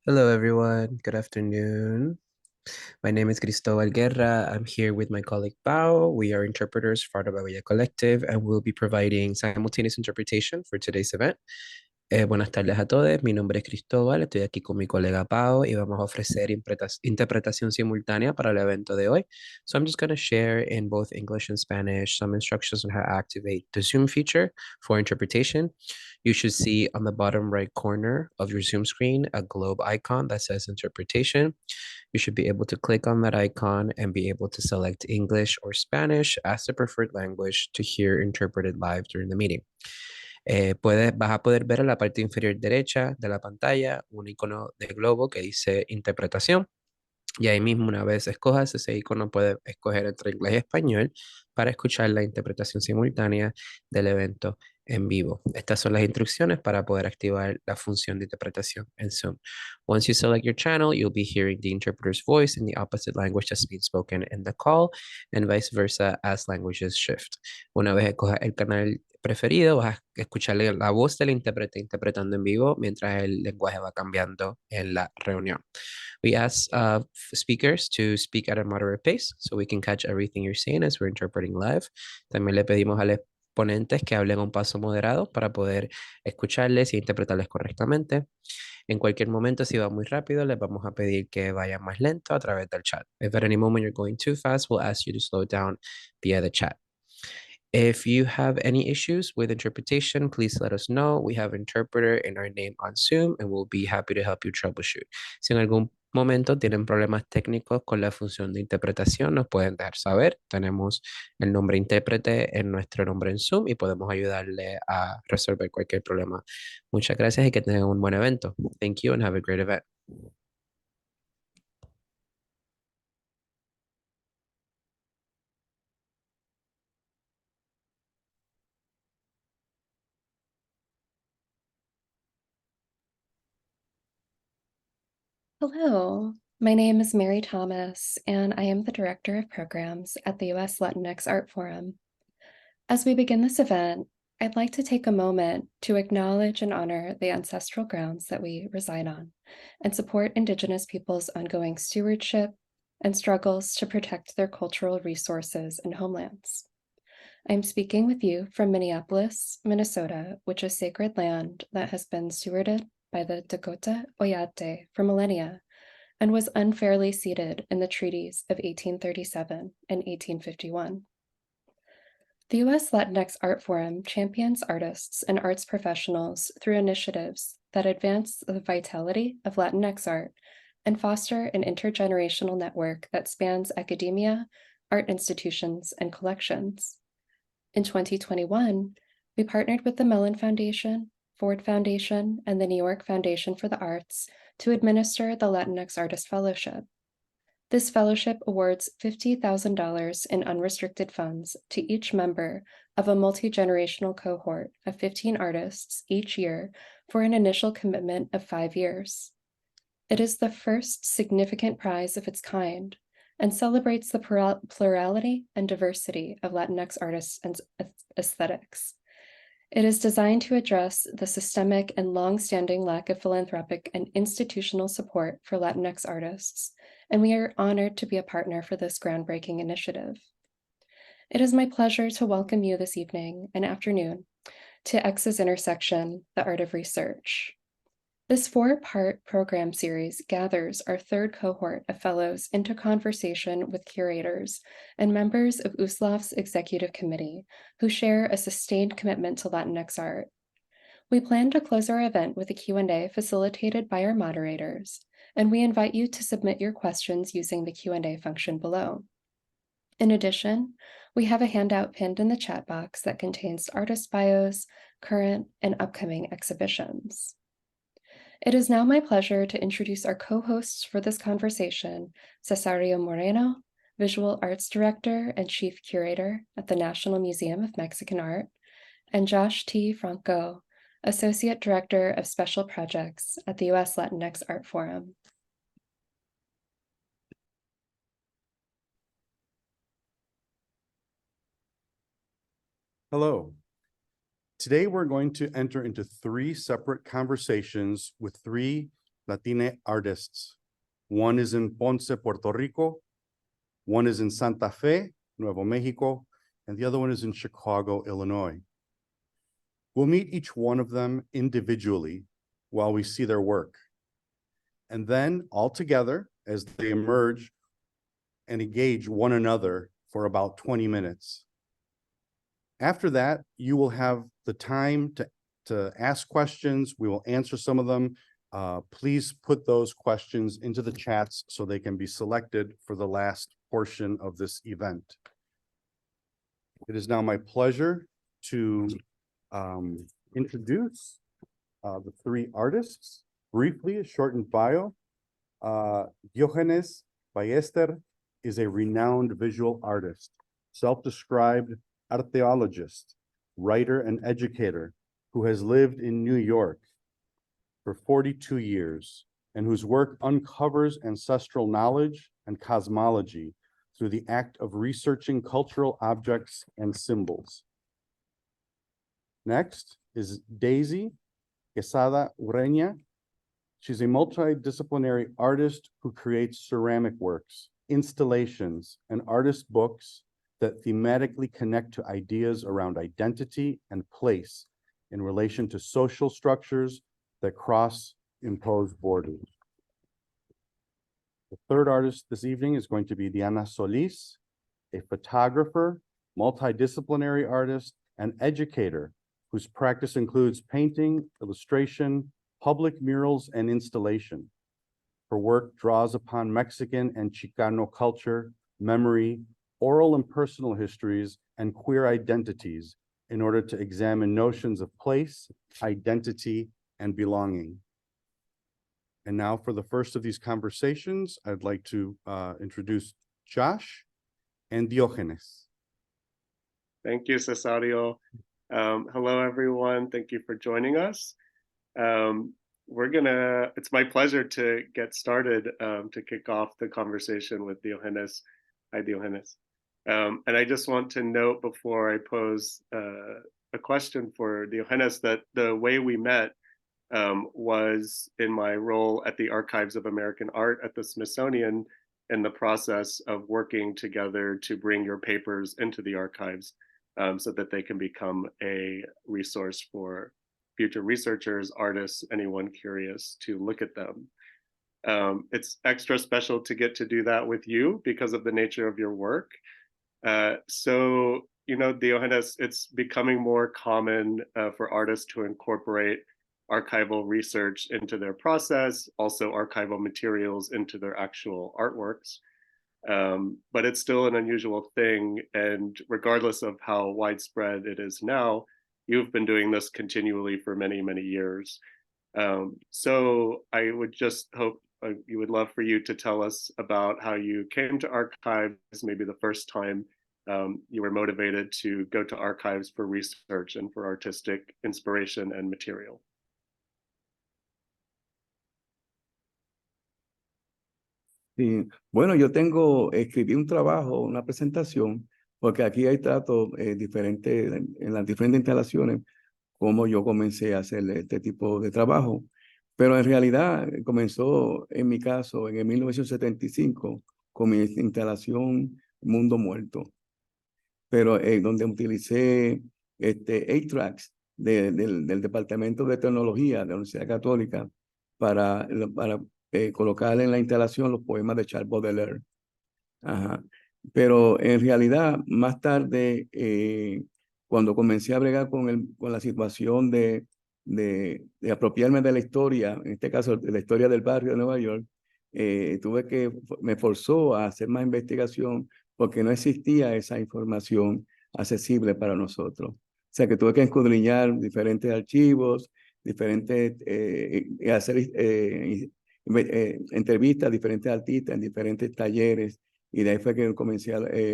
Hello, everyone. Good afternoon. My name is Cristóbal Guerra. I'm here with my colleague Pau. We are interpreters for the Bavilla Collective, and we'll be providing simultaneous interpretation for today's event. Buenas tardes a todos. Mi nombre es Cristóbal. Estoy aquí con mi colega Pau y vamos a ofrecer interpretación simultánea para el evento de hoy. So I'm just going to share in both English and Spanish some instructions on how to activate the Zoom feature for interpretation. You should see on the bottom right corner of your Zoom screen a globe icon that says interpretation. You should be able to click on that icon and be able to select English or Spanish as the preferred language to hear interpreted live during the meeting. Vas a poder ver en la parte inferior derecha de la pantalla un icono de globo que dice interpretación. Y ahí mismo, una vez escojas ese icono, puedes escoger entre inglés y español para escuchar la interpretación simultánea del evento en vivo. Estas son las instrucciones para poder activar la función de interpretación en Zoom. Once you select your channel, you'll be hearing the interpreter's voice in the opposite language that's being spoken in the call, and vice versa as languages shift. Una vez escojas el canal preferido, vas a escucharle la voz del intérprete interpretando en vivo mientras el lenguaje va cambiando en la reunión. We ask speakers to speak at a moderate pace so we can catch everything you're saying as we're interpreting live. También le pedimos a los ponentes que hablen a un paso moderado para poder escucharles y interpretarles correctamente. En cualquier momento, si va muy rápido, les vamos a pedir que vayan más lento a través del chat. If at any moment you're going too fast, we'll ask you to slow down via the chat. If you have any issues with interpretation, please let us know. We have interpreter in our name on Zoom and we'll be happy to help you troubleshoot. Si en algún momento tienen problemas técnicos con la función de interpretación, nos pueden dejar saber. Tenemos el nombre intérprete en nuestro nombre en Zoom y podemos ayudarle a resolver cualquier problema. Muchas gracias y que tengan un buen evento. Thank you and have a great event. Hello, my name is Mary Thomas, and I am the Director of Programs at the US Latinx Art Forum. As we begin this event, I'd like to take a moment to acknowledge and honor the ancestral grounds that we reside on and support Indigenous peoples' ongoing stewardship and struggles to protect their cultural resources and homelands. I'm speaking with you from Minneapolis, Minnesota, which is sacred land that has been stewarded by the Dakota Oyate for millennia and was unfairly ceded in the treaties of 1837 and 1851. The US Latinx Art Forum champions artists and arts professionals through initiatives that advance the vitality of Latinx art and foster an intergenerational network that spans academia, art institutions, and collections. In 2021, we partnered with the Mellon Foundation, Ford Foundation, and the New York Foundation for the Arts to administer the Latinx Artist Fellowship. This fellowship awards $50,000 in unrestricted funds to each member of a multi-generational cohort of 15 artists each year for an initial commitment of 5 years. It is the first significant prize of its kind and celebrates the plurality and diversity of Latinx artists and aesthetics. It is designed to address the systemic and long-standing lack of philanthropic and institutional support for Latinx artists, and we are honored to be a partner for this groundbreaking initiative. It is my pleasure to welcome you this evening and afternoon to X's Intersection, the Art of Research. This 4-part program series gathers our third cohort of fellows into conversation with curators and members of USLAF's executive committee who share a sustained commitment to Latinx art. We plan to close our event with a Q&A facilitated by our moderators, and we invite you to submit your questions using the Q&A function below. In addition, we have a handout pinned in the chat box that contains artist bios, current, and upcoming exhibitions. It is now my pleasure to introduce our co-hosts for this conversation, Cesáreo Moreno, Visual Arts Director and Chief Curator at the National Museum of Mexican Art, and Josh T. Franco, Associate Director of Special Projects at the US Latinx Art Forum. Hello. Today we're going to enter into 3 separate conversations with 3 Latinx artists. One is in Ponce, Puerto Rico. One is in Santa Fe, Nuevo Mexico, and the other one is in Chicago, Illinois. We'll meet each one of them individually while we see their work. And then all together, as they emerge and engage one another for about 20 minutes. After that, you will have the time to ask questions. We will answer some of them. Please put those questions into the chats so they can be selected for the last portion of this event. It is now my pleasure to introduce the three artists. Briefly, a shortened bio. Diógenes Ballester is a renowned visual artist, self-described archaeologist, writer, and educator who has lived in New York for 42 years and whose work uncovers ancestral knowledge and cosmology through the act of researching cultural objects and symbols. Next is Daisy Quezada Ureña. She's a multidisciplinary artist who creates ceramic works, installations, and artist books that thematically connect to ideas around identity and place in relation to social structures that cross imposed borders. The third artist this evening is going to be Diana Solís, a photographer, multidisciplinary artist, and educator whose practice includes painting, illustration, public murals, and installation. Her work draws upon Mexican and Chicano culture, memory, oral and personal histories, and queer identities in order to examine notions of place, identity, and belonging. And now for the first of these conversations, I'd like to introduce Josh and Diógenes. Thank you, Cesáreo. Hello, everyone. Thank you for joining us. It's my pleasure to get started to kick off the conversation with Diógenes. Hi, Diógenes. And I just want to note before I pose a question for Diógenes that the way we met was in my role at the Archives of American Art at the Smithsonian in the process of working together to bring your papers into the archives so that they can become a resource for future researchers, artists, anyone curious to look at them. It's extra special to get to do that with you because of the nature of your work. So, Diógenes, it's becoming more common for artists to incorporate archival research into their process, also archival materials into their actual artworks. But it's still an unusual thing. And regardless of how widespread it is now, you've been doing this continually for many, many years. So I would just hope you would love for you to tell us about how you came to archives, maybe the first time you were motivated to go to archives for research and for artistic inspiration and material. Sí, bueno, escribí un trabajo, una presentación, porque aquí hay tratos diferentes en las diferentes instalaciones, como yo comencé a hacer este tipo de trabajo. Pero en realidad comenzó, en mi caso, en el 1975, con mi instalación Mundo Muerto, pero donde utilicé 8 tracks del Departamento de Tecnología de la Universidad Católica para colocar en la instalación los poemas de Charles Baudelaire. Ajá. Pero en realidad, más tarde, cuando comencé a bregar con la situación de apropiarme de la historia, en este caso de la historia del barrio de Nueva York, me forzó a hacer más investigación porque no existía esa información accesible para nosotros. O sea que tuve que escudriñar diferentes archivos, hacer entrevistas a diferentes artistas en diferentes talleres, y de ahí fue que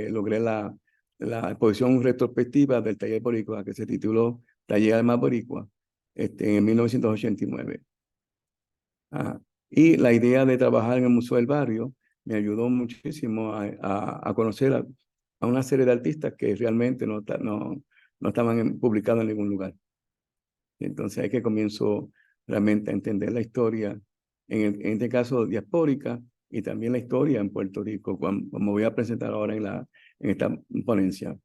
logré la exposición retrospectiva del taller boricua que se tituló Taller Alma Boricua en 1989. Y la idea de trabajar en el Museo del Barrio me ayudó muchísimo a conocer a una serie de artistas que realmente no estaban publicados en ningún lugar. Entonces ahí que comienzo realmente a entender la historia en este caso diaspórica, y también la historia en Puerto Rico, como voy a presentar ahora en esta ponencia.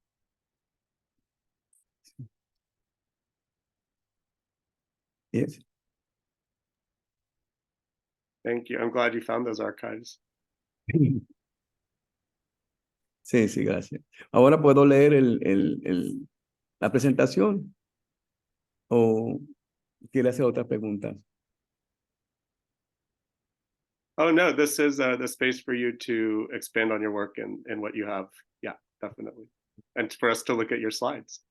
Yes. Thank you. I'm glad you found those archives. Sí, sí, gracias. Ahora puedo leer la presentación o quiere hacer otra pregunta. Oh, no, this is the space for you to expand on your work and what you have. Yeah, definitely. And for us to look at your slides.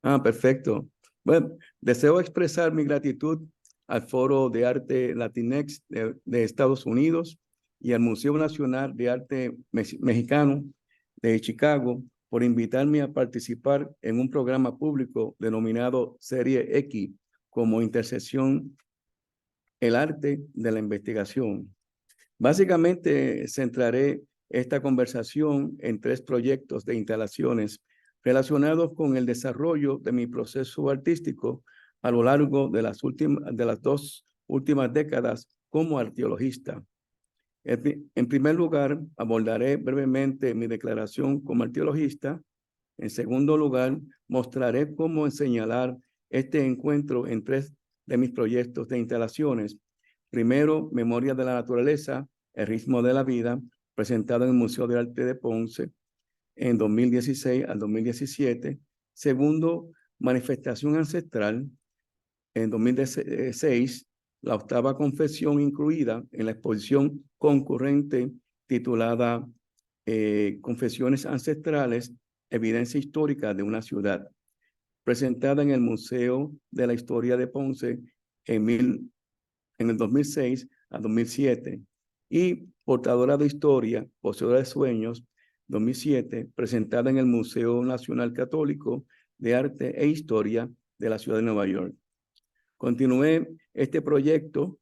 Ah, perfecto. Bueno, deseo expresar mi gratitud al Foro de Arte Latinx de Estados Unidos y al Museo Nacional de Arte Mexicano de Chicago por invitarme a participar en un programa público denominado Serie X como intersección el arte de la investigación. Básicamente centraré esta conversación en 3 proyectos de instalaciones relacionados con el desarrollo de mi proceso artístico a lo largo de las 2 últimas décadas como arqueologista. En primer lugar, abordaré brevemente mi declaración como arqueologista. En segundo lugar, mostraré cómo señalar este encuentro en 3 de mis proyectos de instalaciones. Primero, Memoria de la Naturaleza, el ritmo de la vida, presentado en el Museo de Arte de Ponce en 2016 al 2017. Segundo, Manifestación Ancestral, en 2016, la 8ª confesión incluida en la exposición concurrente titulada Confesiones Ancestrales, Evidencia Histórica de una Ciudad, presentada en el Museo de la Historia de Ponce en el 2006 a 2007, y Portadora de Historia, Poseedora de Sueños, 2007, presentada en el Museo Nacional Católico de Arte e Historia de la Ciudad de Nueva York. Continué este proyecto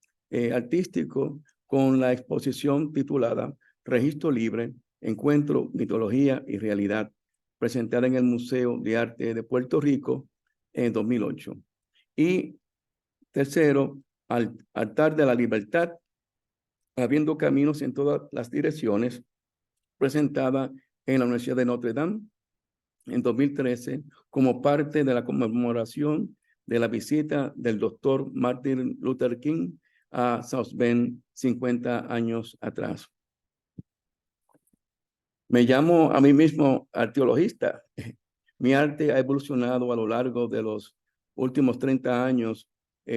artístico con la exposición titulada Registro Libre, Encuentro, Mitología y Realidad, presentada en el Museo de Arte de Puerto Rico en 2008. Y tercero, Altar de la Libertad, Habiendo Caminos en Todas las Direcciones, presentada en la Universidad de Notre Dame en 2013 como parte de la conmemoración de la visita del doctor Martin Luther King a South Bend 50 años atrás. Me llamo a mí mismo arqueologista. Mi arte ha evolucionado a lo largo de los últimos 30 años,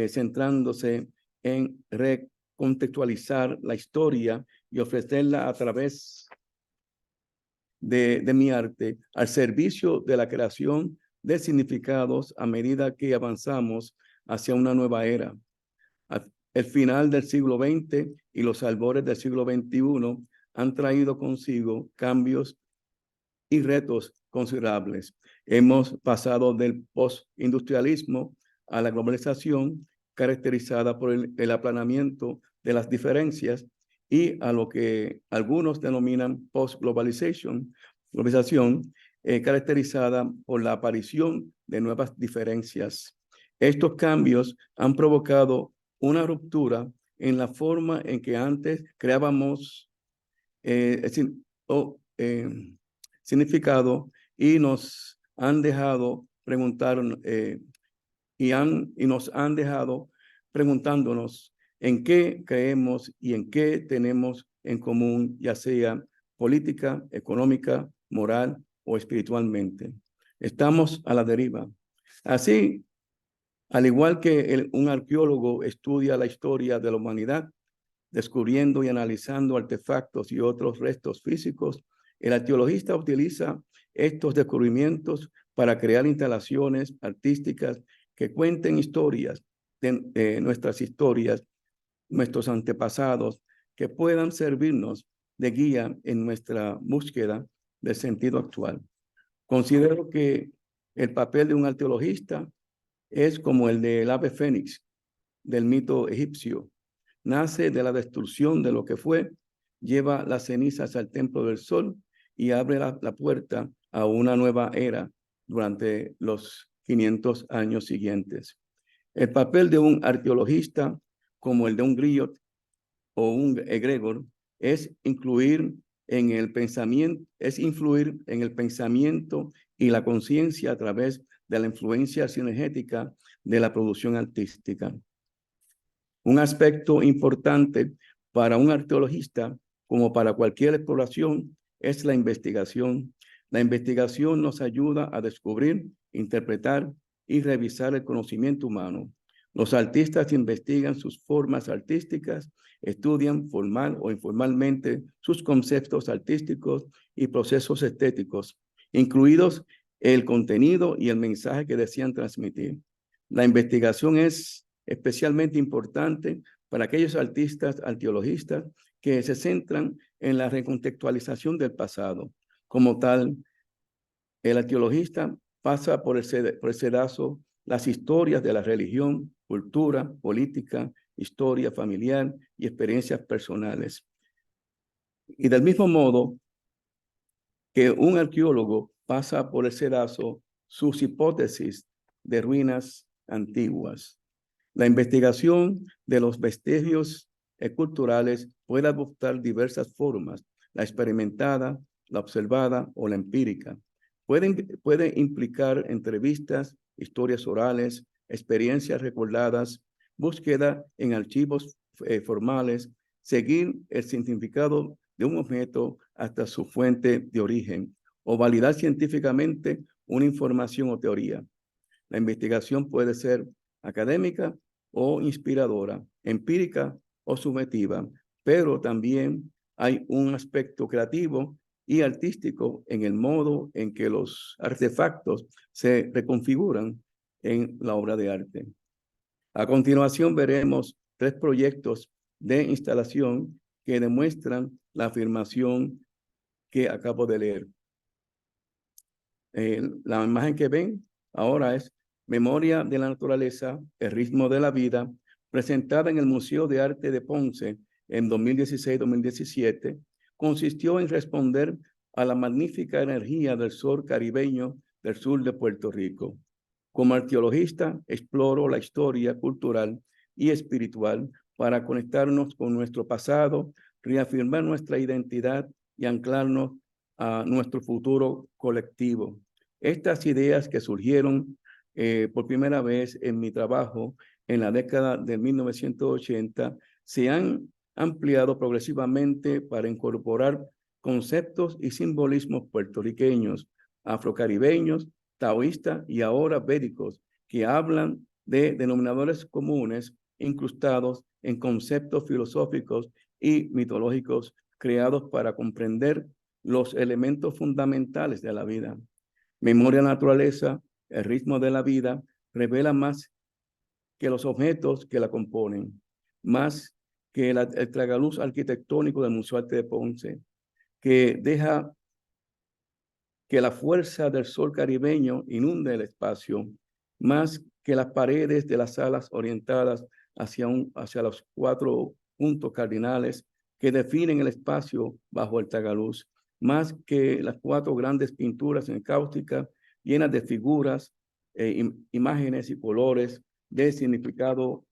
centrándose en recontextualizar la historia y ofrecerla a través de mi arte al servicio de la creación de significados a medida que avanzamos hacia una nueva era. El final del siglo XX y los albores del siglo XXI han traído consigo cambios y retos considerables. Hemos pasado del postindustrialismo a la globalización, caracterizada por el aplanamiento de las diferencias, y a lo que algunos denominan post-globalización, caracterizada por la aparición de nuevas diferencias. Estos cambios han provocado una ruptura en la forma en que antes creábamos significado, y nos han dejado nos han dejado preguntándonos en qué creemos y en qué tenemos en común, ya sea política, económica, moral o espiritualmente. Estamos a la deriva. Así, al igual que un arqueólogo estudia la historia de la humanidad, descubriendo y analizando artefactos y otros restos físicos, el arqueologista utiliza estos descubrimientos para crear instalaciones artísticas que cuenten historias de nuestras historias, nuestros antepasados, que puedan servirnos de guía en nuestra búsqueda del sentido actual. Considero que el papel de un arqueologista es como el del ave fénix del mito egipcio. Nace de la destrucción de lo que fue, lleva las cenizas al templo del sol y abre la puerta a una nueva era durante los 500 años siguientes. El papel de un arqueologista, como el de un griot o un egregor, es influir en el pensamiento y la conciencia a través de la influencia sinergética de la producción artística. Un aspecto importante para un arqueologista, como para cualquier exploración, es la investigación. La investigación nos ayuda a descubrir, interpretar y revisar el conocimiento humano. Los artistas investigan sus formas artísticas, estudian formal o informalmente sus conceptos artísticos y procesos estéticos, incluidos el contenido y el mensaje que desean transmitir. La investigación es especialmente importante para aquellos artistas arqueologistas que se centran en la recontextualización del pasado. Como tal, el arqueologista pasa por el sedazo las historias de la religión, cultura, política, historia familiar y experiencias personales. Y del mismo modo que un arqueólogo pasa por el sedazo sus hipótesis de ruinas antiguas. La investigación de los vestigios culturales puede adoptar diversas formas, la experimentada, la observada o la empírica. Puede implicar entrevistas, historias orales, experiencias recordadas, búsqueda en archivos formales, seguir el significado de un objeto hasta su fuente de origen o validar científicamente una información o teoría. La investigación puede ser académica o inspiradora, empírica o subjetiva, pero también hay un aspecto creativo y artístico en el modo en que los artefactos se reconfiguran en la obra de arte. A continuación veremos 3 proyectos de instalación que demuestran la afirmación que acabo de leer. La imagen que ven ahora es Memoria de la Naturaleza, el ritmo de la vida, presentada en el Museo de Arte de Ponce en 2016-2017, consistió en responder a la magnífica energía del sol caribeño del sur de Puerto Rico. Como arqueologista, exploro la historia cultural y espiritual para conectarnos con nuestro pasado, reafirmar nuestra identidad y anclarnos a nuestro futuro colectivo. Estas ideas que surgieron por primera vez en mi trabajo en la década de 1980 se han ampliado progresivamente para incorporar conceptos y simbolismos puertorriqueños, afrocaribeños, taoístas y ahora védicos, que hablan de denominadores comunes incrustados en conceptos filosóficos y mitológicos creados para comprender los elementos fundamentales de la vida. Memoria de la naturaleza, el ritmo de la vida, revela más que los objetos que la componen, más que el tragaluz arquitectónico del Museo de Arte de Ponce, que deja que la fuerza del sol caribeño inunde el espacio, más que las paredes de las salas orientadas hacia los 4 puntos cardinales que definen el espacio bajo el tragaluz, más que las 4 grandes pinturas en cáustica llenas de figuras, imágenes y colores de significado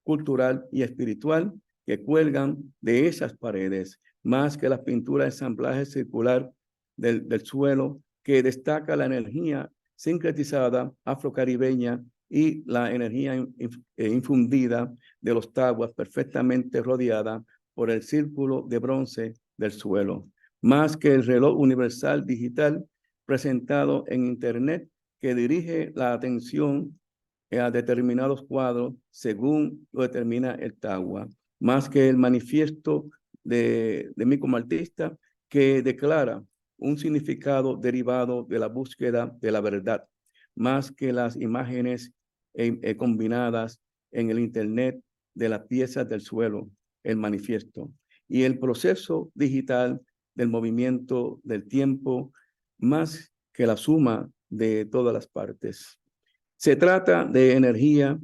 cultural y espiritual que cuelgan de esas paredes, más que las pinturas de ensamblaje circular del suelo que destaca la energía sincretizada afrocaribeña y la energía infundida de los taguas perfectamente rodeada por el círculo de bronce del suelo, más que el reloj universal digital presentado en Internet que dirige la atención a determinados cuadros según lo determina el tagua, más que el manifiesto de mí como artista que declara un significado derivado de la búsqueda de la verdad, más que las imágenes combinadas en el Internet de las piezas del suelo, el manifiesto, y el proceso digital del movimiento del tiempo, más que la suma de todas las partes. Se trata de energía,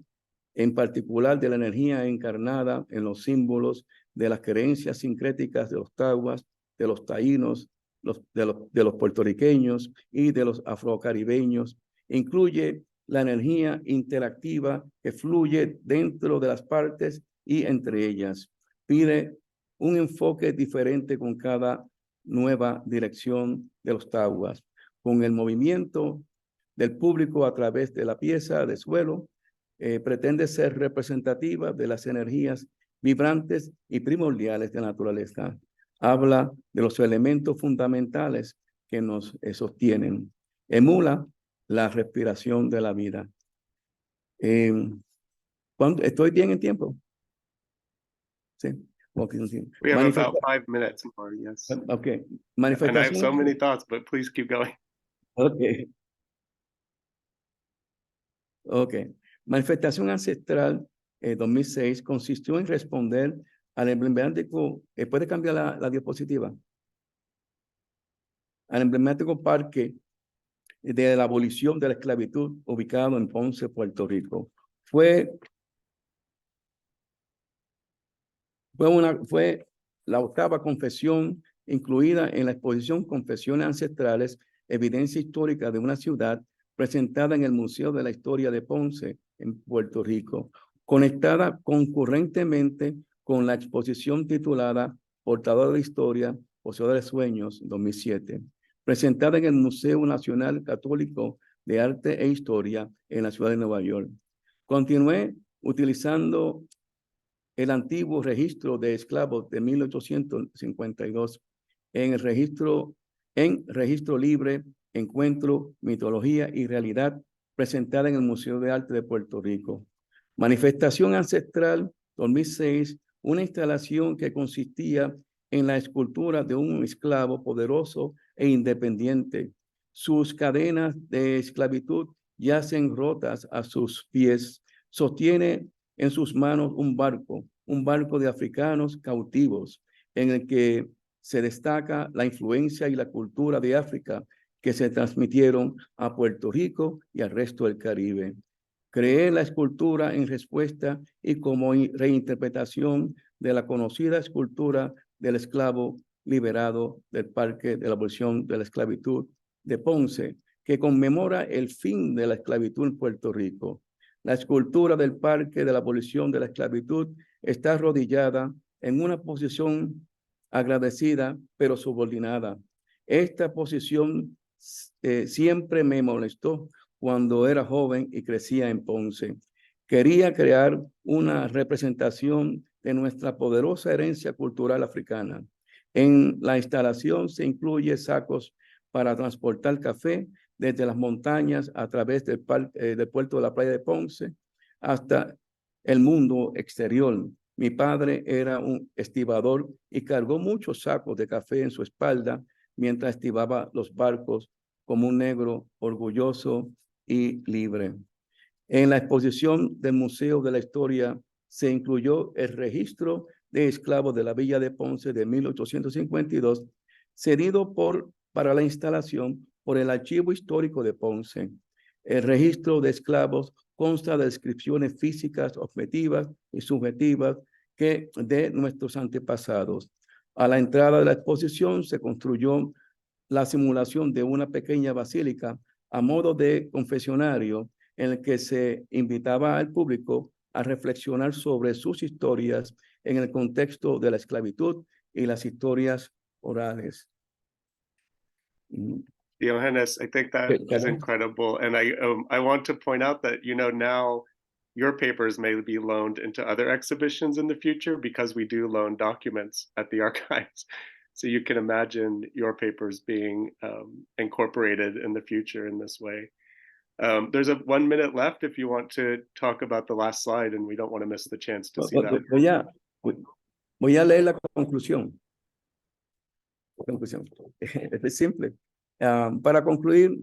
en particular de la energía encarnada en los símbolos de las creencias sincréticas de los taguas, de los taínos, de los puertorriqueños y de los afrocaribeños. Incluye la energía interactiva que fluye dentro de las partes y entre ellas. Pide un enfoque diferente con cada nueva dirección de los tahuas, con el movimiento del público a través de la pieza de suelo, pretende ser representativa de las energías vibrantes y primordiales de la naturaleza. Habla de los elementos fundamentales que nos sostienen. Emula la respiración de la vida. ¿Estoy bien en tiempo? Sí. Okay. We have about 5 minutes more, yes. Okay. And I have so many thoughts, but please keep going. Okay. Okay. Manifestación ancestral 2006 consistió en responder al emblemático, ¿puede cambiar la diapositiva? Al emblemático parque de la abolición de la esclavitud ubicado en Ponce, Puerto Rico. Fue la octava confesión incluida en la exposición Confesiones Ancestrales, Evidencia Histórica de una Ciudad, presentada en el Museo de la Historia de Ponce, en Puerto Rico, conectada concurrentemente con la exposición titulada Portador de Historia, Poseedor de Sueños, 2007, presentada en el Museo Nacional Católico de Arte e Historia en la ciudad de Nueva York. Continué utilizando el antiguo registro de esclavos de 1852 en registro libre, encuentro, mitología y realidad, presentada en el Museo de Arte de Puerto Rico. Manifestación ancestral 2006, una instalación que consistía en la escultura de un esclavo poderoso e independiente. Sus cadenas de esclavitud yacen rotas a sus pies. Sostiene en sus manos un barco de africanos cautivos, en el que se destaca la influencia y la cultura de África que se transmitieron a Puerto Rico y al resto del Caribe. Creé la escultura en respuesta y como reinterpretación de la conocida escultura del esclavo liberado del Parque de la Abolición de la Esclavitud de Ponce, que conmemora el fin de la esclavitud en Puerto Rico. La escultura del Parque de la Abolición de la Esclavitud está arrodillada en una posición agradecida, pero subordinada. Esta posición siempre me molestó cuando era joven y crecía en Ponce. Quería crear una representación de nuestra poderosa herencia cultural africana. En la instalación se incluye sacos para transportar café desde las montañas a través del puerto de la playa de Ponce hasta el mundo exterior. Mi padre era un estibador y cargó muchos sacos de café en su espalda mientras estibaba los barcos como un negro orgulloso y libre. En la exposición del Museo de la Historia se incluyó el registro de esclavos de la villa de Ponce de 1852, cedido para la instalación por el Archivo Histórico de Ponce. El registro de esclavos consta de descripciones físicas, objetivas y subjetivas de nuestros antepasados. A la entrada de la exposición se construyó la simulación de una pequeña basílica a modo de confesionario en el que se invitaba al público a reflexionar sobre sus historias en el contexto de la esclavitud y las historias orales. Diógenes, I think that is incredible. And I want to point out that, now your papers may be loaned into other exhibitions in the future because we do loan documents at the archives. So you can imagine your papers being incorporated in the future in this way. There's 1 minute left if you want to talk about the last slide, and we don't want to miss the chance to see that. Voy a leer la conclusión. Es simple. Para concluir,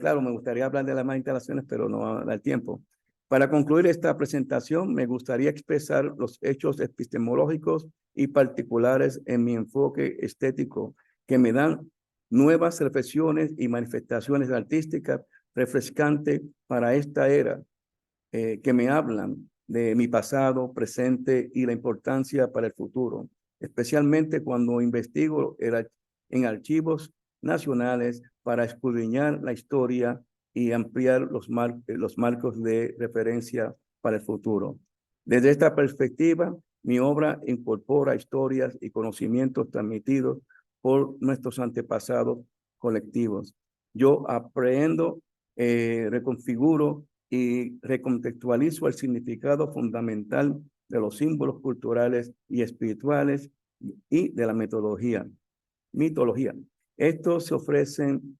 claro, me gustaría hablar de las más instalaciones, pero no va a dar tiempo. Para concluir esta presentación, me gustaría expresar los hechos epistemológicos y particulares en mi enfoque estético que me dan nuevas reflexiones y manifestaciones artísticas refrescantes para esta era, que me hablan de mi pasado, presente y la importancia para el futuro, especialmente cuando investigo en archivos nacionales para escudriñar la historia y ampliar los marcos de referencia para el futuro. Desde esta perspectiva, mi obra incorpora historias y conocimientos transmitidos por nuestros antepasados colectivos. Yo aprendo, reconfiguro y recontextualizo el significado fundamental de los símbolos culturales y espirituales y de la mitología. Estos se ofrecen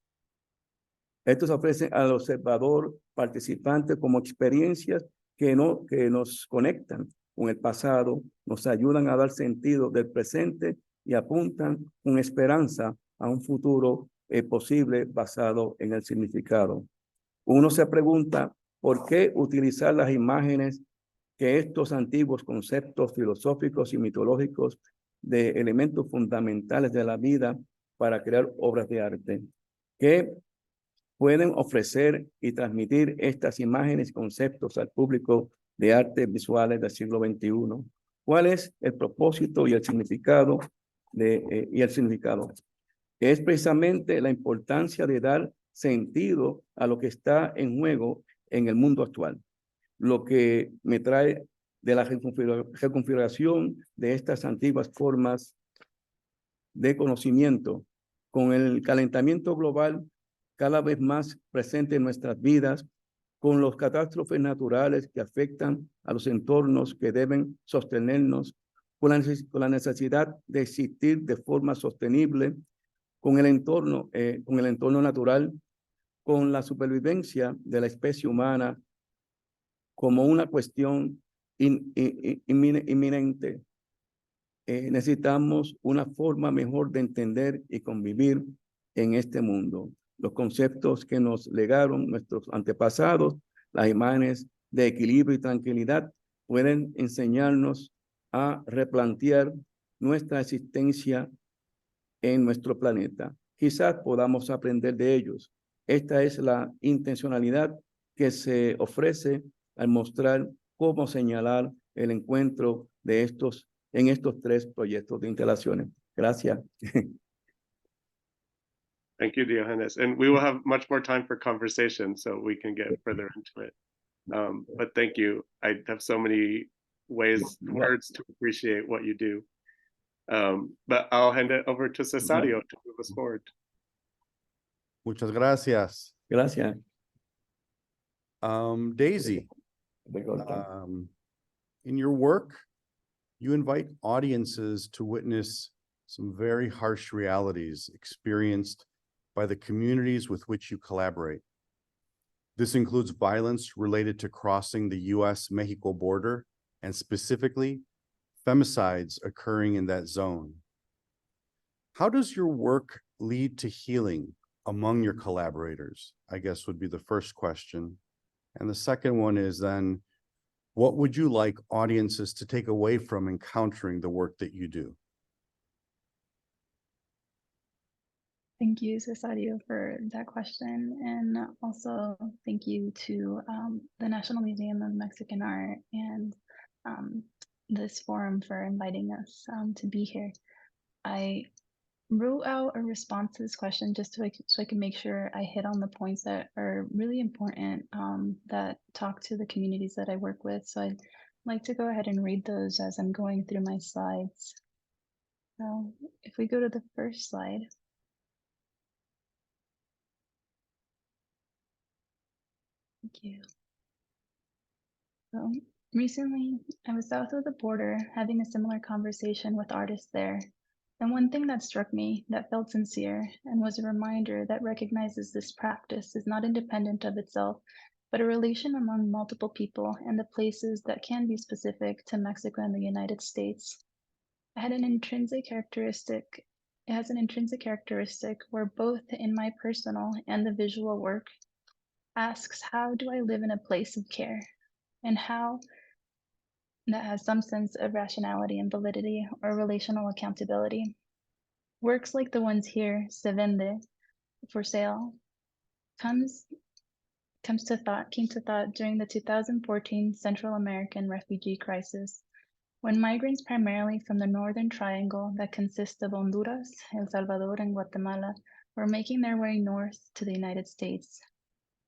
al observador participante como experiencias que nos conectan con el pasado, nos ayudan a dar sentido del presente y apuntan con esperanza a un futuro posible basado en el significado. Uno se pregunta, ¿por qué utilizar las imágenes que estos antiguos conceptos filosóficos y mitológicos de elementos fundamentales de la vida para crear obras de arte? ¿Qué pueden ofrecer y transmitir estas imágenes y conceptos al público de artes visuales del siglo XXI? ¿Cuál es el propósito y el significado? Es precisamente la importancia de dar sentido a lo que está en juego en el mundo actual. Lo que me trae de la reconfiguración de estas antiguas formas de conocimiento con el calentamiento global cada vez más presente en nuestras vidas, con los catástrofes naturales que afectan a los entornos que deben sostenernos, con la necesidad de existir de forma sostenible, con el entorno natural, con la supervivencia de la especie humana como una cuestión inminente. Necesitamos una forma mejor de entender y convivir en este mundo. Los conceptos que nos legaron nuestros antepasados, las imágenes de equilibrio y tranquilidad, pueden enseñarnos a replantear nuestra existencia en nuestro planeta. Quizás podamos aprender de ellos. Esta es la intencionalidad que se ofrece al mostrar cómo señalar el encuentro de en estos tres proyectos de instalaciones. Gracias. Thank you, Diógenes. And we will have much more time for conversation, so we can get further into it. But thank you. I have so many words to appreciate what you do. But I'll hand it over to Cesáreo to move us forward. Muchas gracias. Gracias. Daisy, in your work, you invite audiences to witness some very harsh realities experienced by the communities with which you collaborate. This includes violence related to crossing the US-Mexico border, and specifically, femicides occurring in that zone. How does your work lead to healing among your collaborators? I guess would be the first question. And the second one is then, what would you like audiences to take away from encountering the work that you do? Thank you, Cesáreo, for that question. And also thank you to the National Museum of Mexican Art and this forum for inviting us to be here. I wrote out a response to this question just so I can make sure I hit on the points that are really important that talk to the communities that I work with. So I'd like to go ahead and read those as I'm going through my slides. So if we go to the first slide. Thank you. So recently, I was south of the border having a similar conversation with artists there. And one thing that struck me that felt sincere and was a reminder that recognizes this practice is not independent of itself, but a relation among multiple people and the places that can be specific to Mexico and the United States. It has an intrinsic characteristic where both in my personal and the visual work asks, how do I live in a place of care? And how that has some sense of rationality and validity or relational accountability. Works like the ones here, Se Vende, for sale, came to thought during the 2014 Central American refugee crisis, when migrants primarily from the Northern Triangle that consists of Honduras, El Salvador, and Guatemala were making their way north to the United States.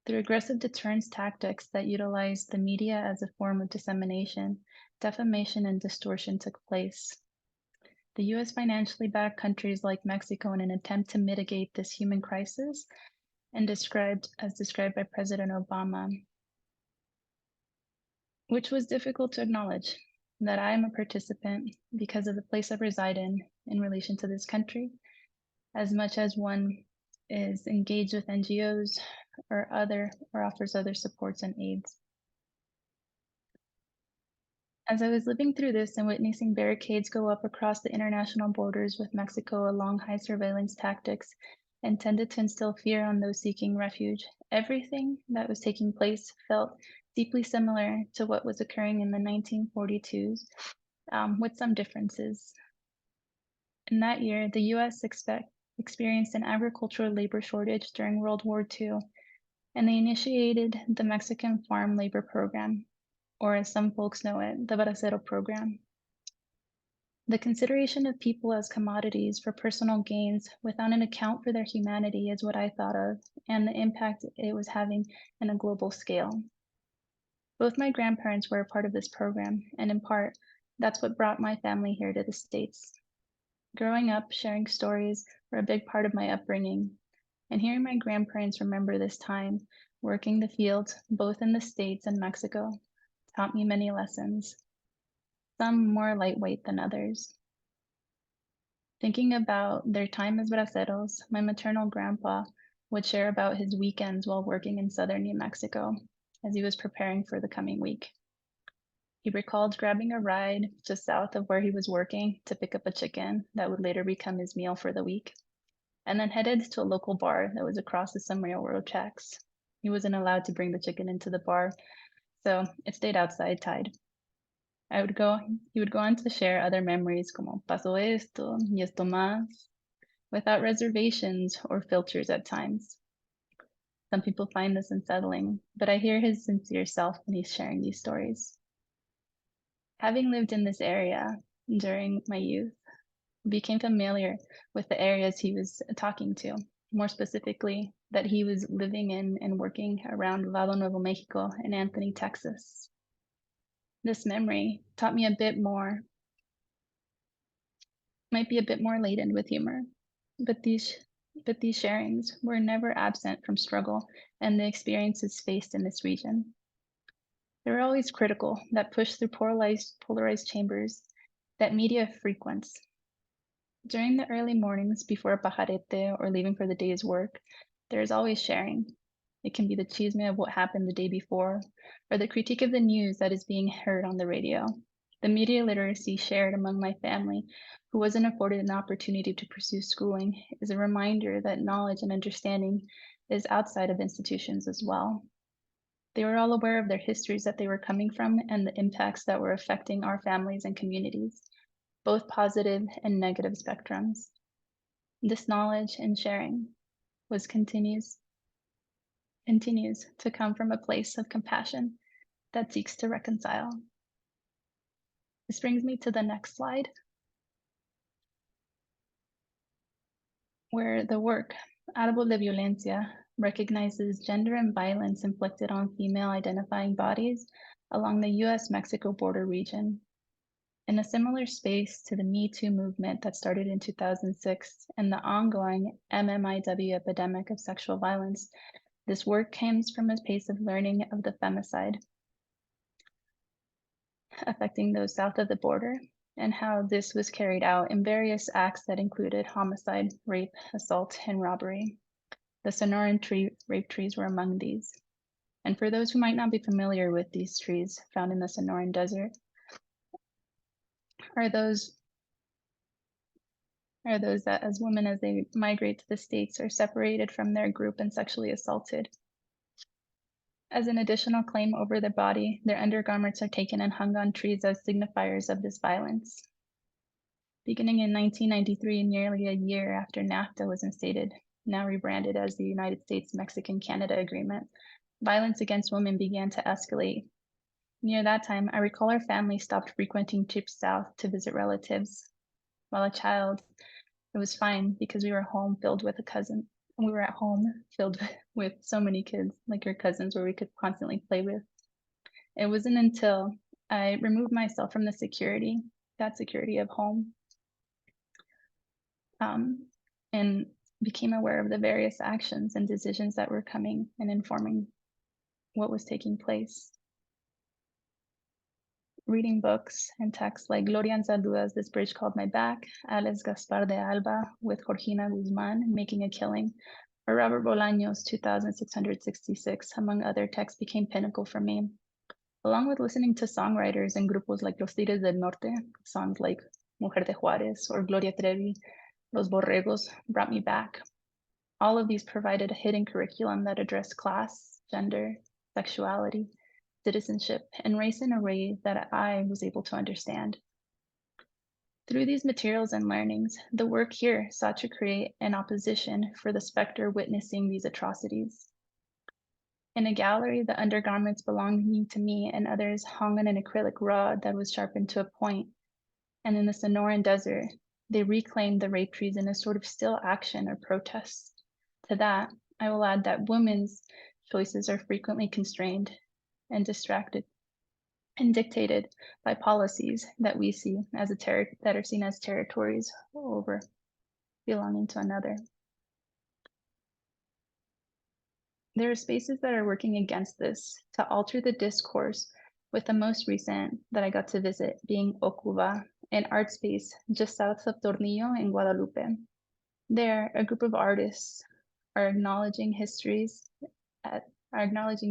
Through aggressive deterrence tactics that utilized the media as a form of dissemination, defamation and distortion took place. The US financially backed countries like Mexico in an attempt to mitigate this human crisis and described by President Obama, which was difficult to acknowledge, that I am a participant because of the place I reside in relation to this country, as much as one is engaged with NGOs or offers other supports and aids. As I was living through this and witnessing barricades go up across the international borders with Mexico along high surveillance tactics intended to instill fear on those seeking refuge, everything that was taking place felt deeply similar to what was occurring in the 1942s, with some differences. In that year, the US experienced an agricultural labor shortage during World War II, and they initiated the Mexican Farm Labor Program, or as some folks know it, the Bracero Program. The consideration of people as commodities for personal gains without an account for their humanity is what I thought of, and the impact it was having on a global scale. Both my grandparents were a part of this program, and in part, that's what brought my family here to the States. Growing up, sharing stories were a big part of my upbringing, and hearing my grandparents remember this time, working the fields, both in the States and Mexico, taught me many lessons, some more lightweight than others. Thinking about their time as braceros, my maternal grandpa would share about his weekends while working in southern New Mexico as he was preparing for the coming week. He recalled grabbing a ride just south of where he was working to pick up a chicken that would later become his meal for the week, and then headed to a local bar that was across some railroad tracks. He wasn't allowed to bring the chicken into the bar, so it stayed outside tied. He would go on to share other memories como pasó esto y esto más, without reservations or filters at times. Some people find this unsettling, but I hear his sincere self when he's sharing these stories. Having lived in this area during my youth, I became familiar with the areas he was talking to, more specifically that he was living in and working around Vado Nuevo Mexico in Anthony, Texas. This memory taught me might be a bit more laden with humor, but these sharings were never absent from struggle and the experiences faced in this region. They were always critical, that push through polarized chambers that media frequents. During the early mornings before a pajarete or leaving for the day's work, there is always sharing. It can be the chisme of what happened the day before, or the critique of the news that is being heard on the radio. The media literacy shared among my family, who wasn't afforded an opportunity to pursue schooling, is a reminder that knowledge and understanding is outside of institutions as well. They were all aware of their histories that they were coming from and the impacts that were affecting our families and communities, both positive and negative spectrums. This knowledge and sharing continues to come from a place of compassion that seeks to reconcile. This brings me to the next slide, where the work Árbol de Violencia recognizes gender and violence inflicted on female identifying bodies along the US-Mexico border region. In a similar space to the Me Too movement that started in 2006 and the ongoing MMIW epidemic of sexual violence, this work comes from a space of learning of the femicide affecting those south of the border and how this was carried out in various acts that included homicide, rape, assault, and robbery. The Sonoran rape trees were among these. And for those who might not be familiar with these trees found in the Sonoran Desert, are those that as women, as they migrate to the States, are separated from their group and sexually assaulted. As an additional claim over their body, their undergarments are taken and hung on trees as signifiers of this violence. Beginning in 1993, nearly a year after NAFTA was instated, now rebranded as the United States-Mexican-Canada Agreement, violence against women began to escalate. Near that time, I recall our family stopped frequenting trips south to visit relatives. While a child, it was fine because we were home filled with we were at home filled with so many kids, like your cousins, where we could constantly play with. It wasn't until I removed myself from the security, that security of home, and became aware of the various actions and decisions that were coming and informing what was taking place. Reading books and texts like Gloria Anzaldua's This Bridge Called My Back, Alex Gaspar de Alba with Georgina Guzman, Making a Killing, or Robert Bolaño's 2666, among other texts, became pinnacle for me. Along with listening to songwriters and grupos like Los Tigres del Norte, songs like Mujer de Juárez or Gloria Trevi, Los Borregos brought me back. All of these provided a hidden curriculum that addressed class, gender, sexuality, citizenship, and race in a way that I was able to understand. Through these materials and learnings, the work here sought to create an opposition for the specter witnessing these atrocities. In a gallery, the undergarments belonging to me and others hung on an acrylic rod that was sharpened to a point. And in the Sonoran Desert, they reclaimed the rape treason as sort of still action or protest. To that, I will add that women's choices are frequently constrained and distracted and dictated by policies that we see as that are seen as territories over belonging to another. There are spaces that are working against this to alter the discourse, with the most recent that I got to visit being Okuba, an art space just south of Tornillo in Guadalupe. There, a group of artists are acknowledging histories,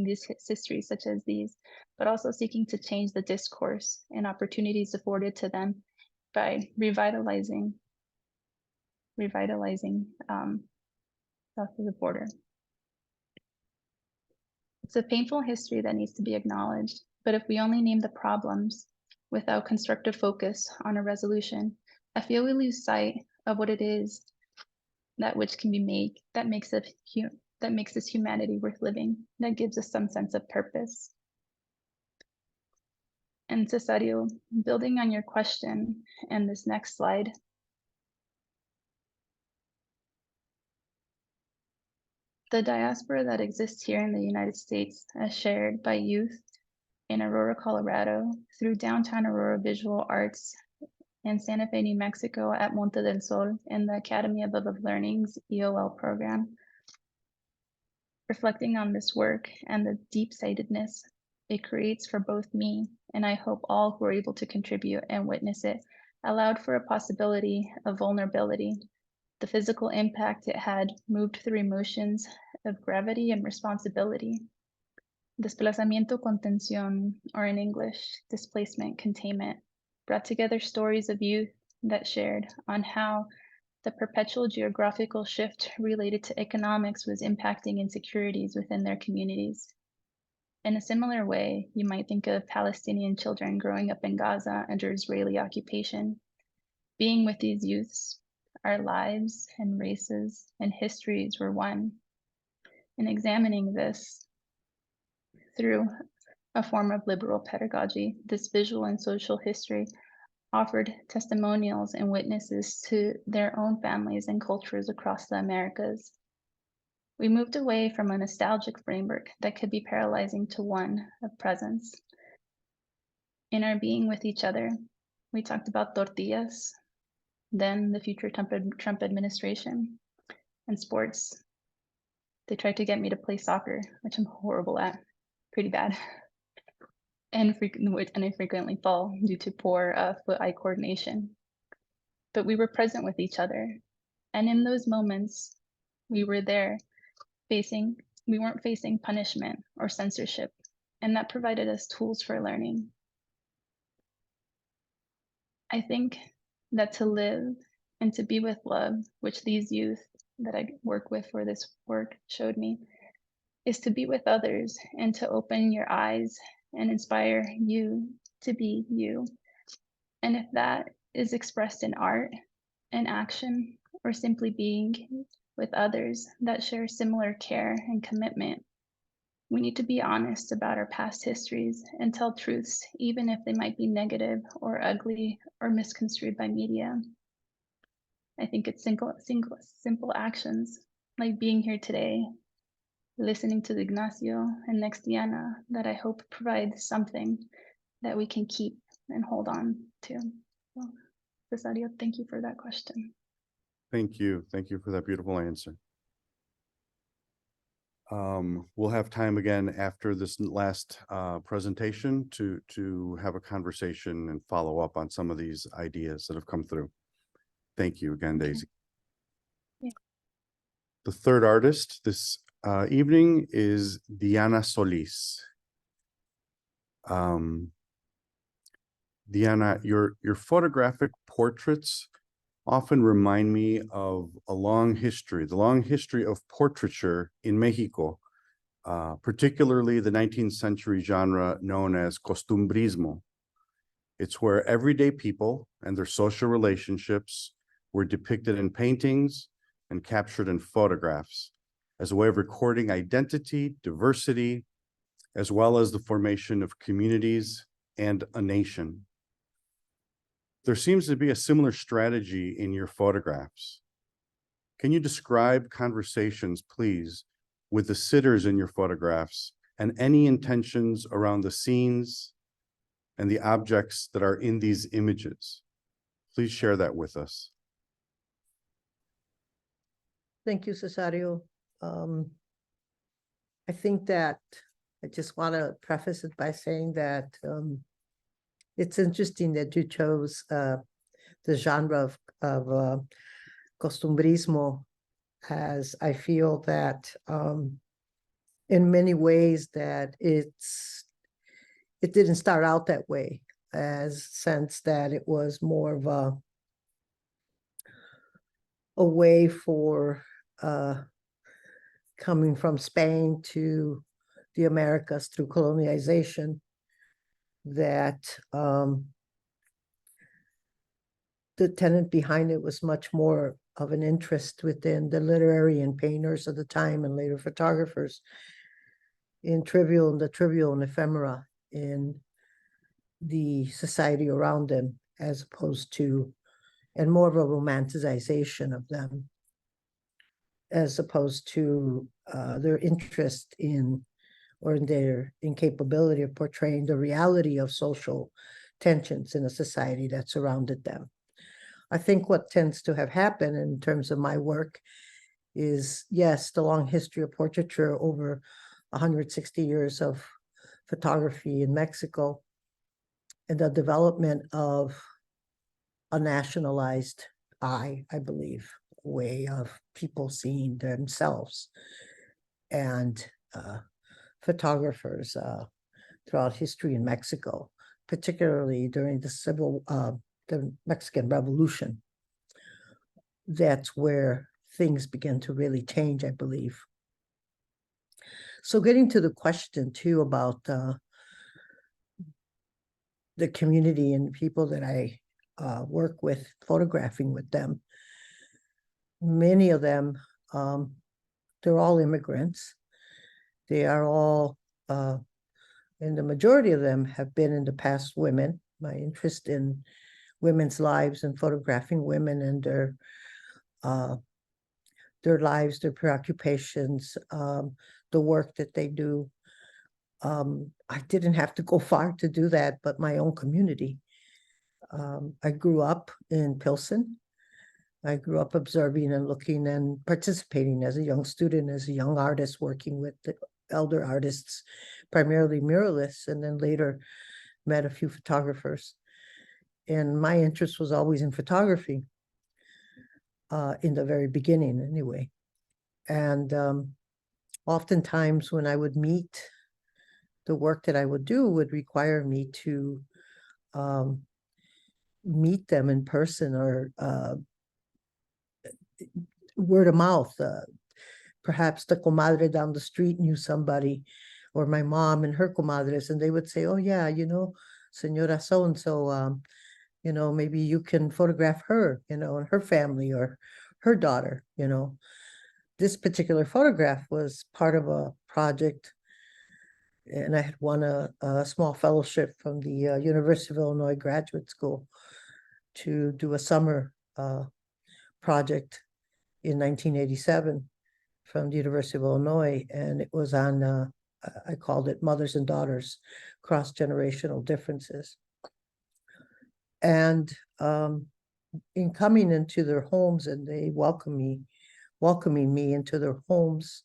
these histories such as these, but also seeking to change the discourse and opportunities afforded to them by revitalizing south of the border. It's a painful history that needs to be acknowledged, but if we only name the problems without constructive focus on a resolution, I feel we lose sight of what it is that which can be made, that makes this humanity worth living, that gives us some sense of purpose. And Cesáreo, building on your question and this next slide, the diaspora that exists here in the United States, as shared by youth in Aurora, Colorado, through downtown Aurora Visual Arts and Santa Fe, New Mexico at Monte del Sol in the Academy Above Learning's EOL program. Reflecting on this work and the deep-sightedness it creates for both me and I hope all who are able to contribute and witness it, allowed for a possibility of vulnerability. The physical impact it had moved through emotions of gravity and responsibility. Desplazamiento contención, or in English, displacement containment, brought together stories of youth that shared on how the perpetual geographical shift related to economics was impacting insecurities within their communities. In a similar way, you might think of Palestinian children growing up in Gaza under Israeli occupation. Being with these youths, our lives and races and histories were one. In examining this through a form of liberal pedagogy, this visual and social history offered testimonials and witnesses to their own families and cultures across the Americas. We moved away from a nostalgic framework that could be paralyzing to one of presence. In our being with each other, we talked about tortillas, then the future Trump administration, and sports. They tried to get me to play soccer, which I'm horrible at, pretty bad. And I frequently fall due to poor foot-eye coordination. But we were present with each other. And in those moments, we were there we weren't facing punishment or censorship. And that provided us tools for learning. I think that to live and to be with love, which these youth that I work with for this work showed me, is to be with others and to open your eyes and inspire you to be you. And if that is expressed in art and action, or simply being with others that share similar care and commitment, we need to be honest about our past histories and tell truths, even if they might be negative or ugly or misconstrued by media. I think it's simple actions like being here today, listening to Ignacio and next Diana, that I hope provides something that we can keep and hold on to. So, Cesáreo, thank you for that question. Thank you. Thank you for that beautiful answer. We'll have time again after this last presentation to have a conversation and follow up on some of these ideas that have come through. Thank you again, Daisy. Yeah. The third artist this evening is Diana Solís. Diana, your photographic portraits often remind me of the long history of portraiture in Mexico, particularly the 19th century genre known as costumbrismo. It's where everyday people and their social relationships were depicted in paintings and captured in photographs as a way of recording identity, diversity, as well as the formation of communities and a nation. There seems to be a similar strategy in your photographs. Can you describe conversations, please, with the sitters in your photographs and any intentions around the scenes and the objects that are in these images? Please share that with us. Thank you, Cesáreo. I think that I just want to preface it by saying that it's interesting that you chose the genre of costumbrismo, as I feel that in many ways that it didn't start out that way, as sense that it was more of a way for coming from Spain to the Americas through colonialization, that the tenet behind it was much more of an interest within the literary and painters of the time and later photographers in the trivial and ephemera in the society around them, as opposed to, and more of a romanticization of them, as opposed to their interest in, or in their incapability of portraying the reality of social tensions in a society that surrounded them. I think what tends to have happened in terms of my work is, yes, the long history of portraiture over 160 years of photography in Mexico, and the development of a nationalized eye, I believe, way of people seeing themselves, and photographers throughout history in Mexico, particularly during the Mexican Revolution. That's where things began to really change, I believe. So getting to the question too about the community and people that I work with, photographing with them, many of them, they're all immigrants. They are all, and the majority of them have been in the past women. My interest in women's lives and photographing women and their lives, their preoccupations, the work that they do. I didn't have to go far to do that, but my own community. I grew up in Pilsen. I grew up observing and looking and participating as a young student, as a young artist, working with the elder artists, primarily muralists, and then later met a few photographers. And my interest was always in photography, in the very beginning anyway. And oftentimes when I would meet, the work that I would do would require me to meet them in person, or word of mouth. Perhaps the comadre down the street knew somebody, or my mom and her comadres, and they would say, oh yeah, you know, Señora so-and-so, you know, maybe you can photograph her, you know, and her family or her daughter, you know. This particular photograph was part of a project, and I had won a small fellowship from the University of Illinois Graduate School to do a summer project in 1987. from the University of Illinois, and it was on, I called it Mothers and Daughters, Cross-Generational Differences. And in coming into their homes, and they welcoming me into their homes,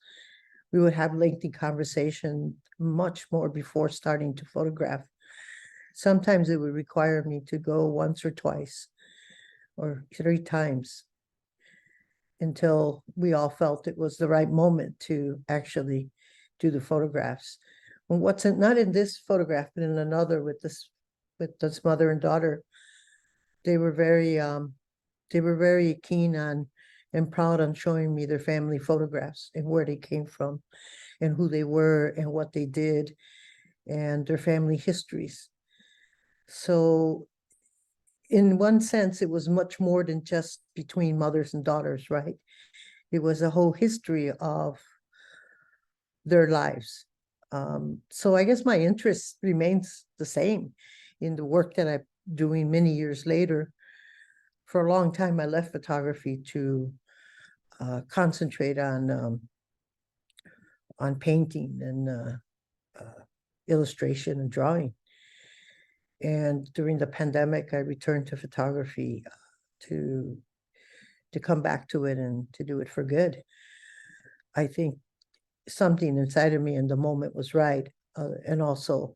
we would have lengthy conversation, much more before starting to photograph. Sometimes it would require me to go once or twice or 3 times until we all felt it was the right moment to actually do the photographs. And what's not in this photograph, but in another with this mother and daughter, they were very keen on and proud on showing me their family photographs and where they came from and who they were and what they did and their family histories. So in one sense, it was much more than just between mothers and daughters, right? It was a whole history of their lives. So I guess my interest remains the same in the work that I'm doing many years later. For a long time, I left photography to concentrate on painting and illustration and drawing. And during the pandemic, I returned to photography to come back to it and to do it for good. I think something inside of me in the moment was right, and also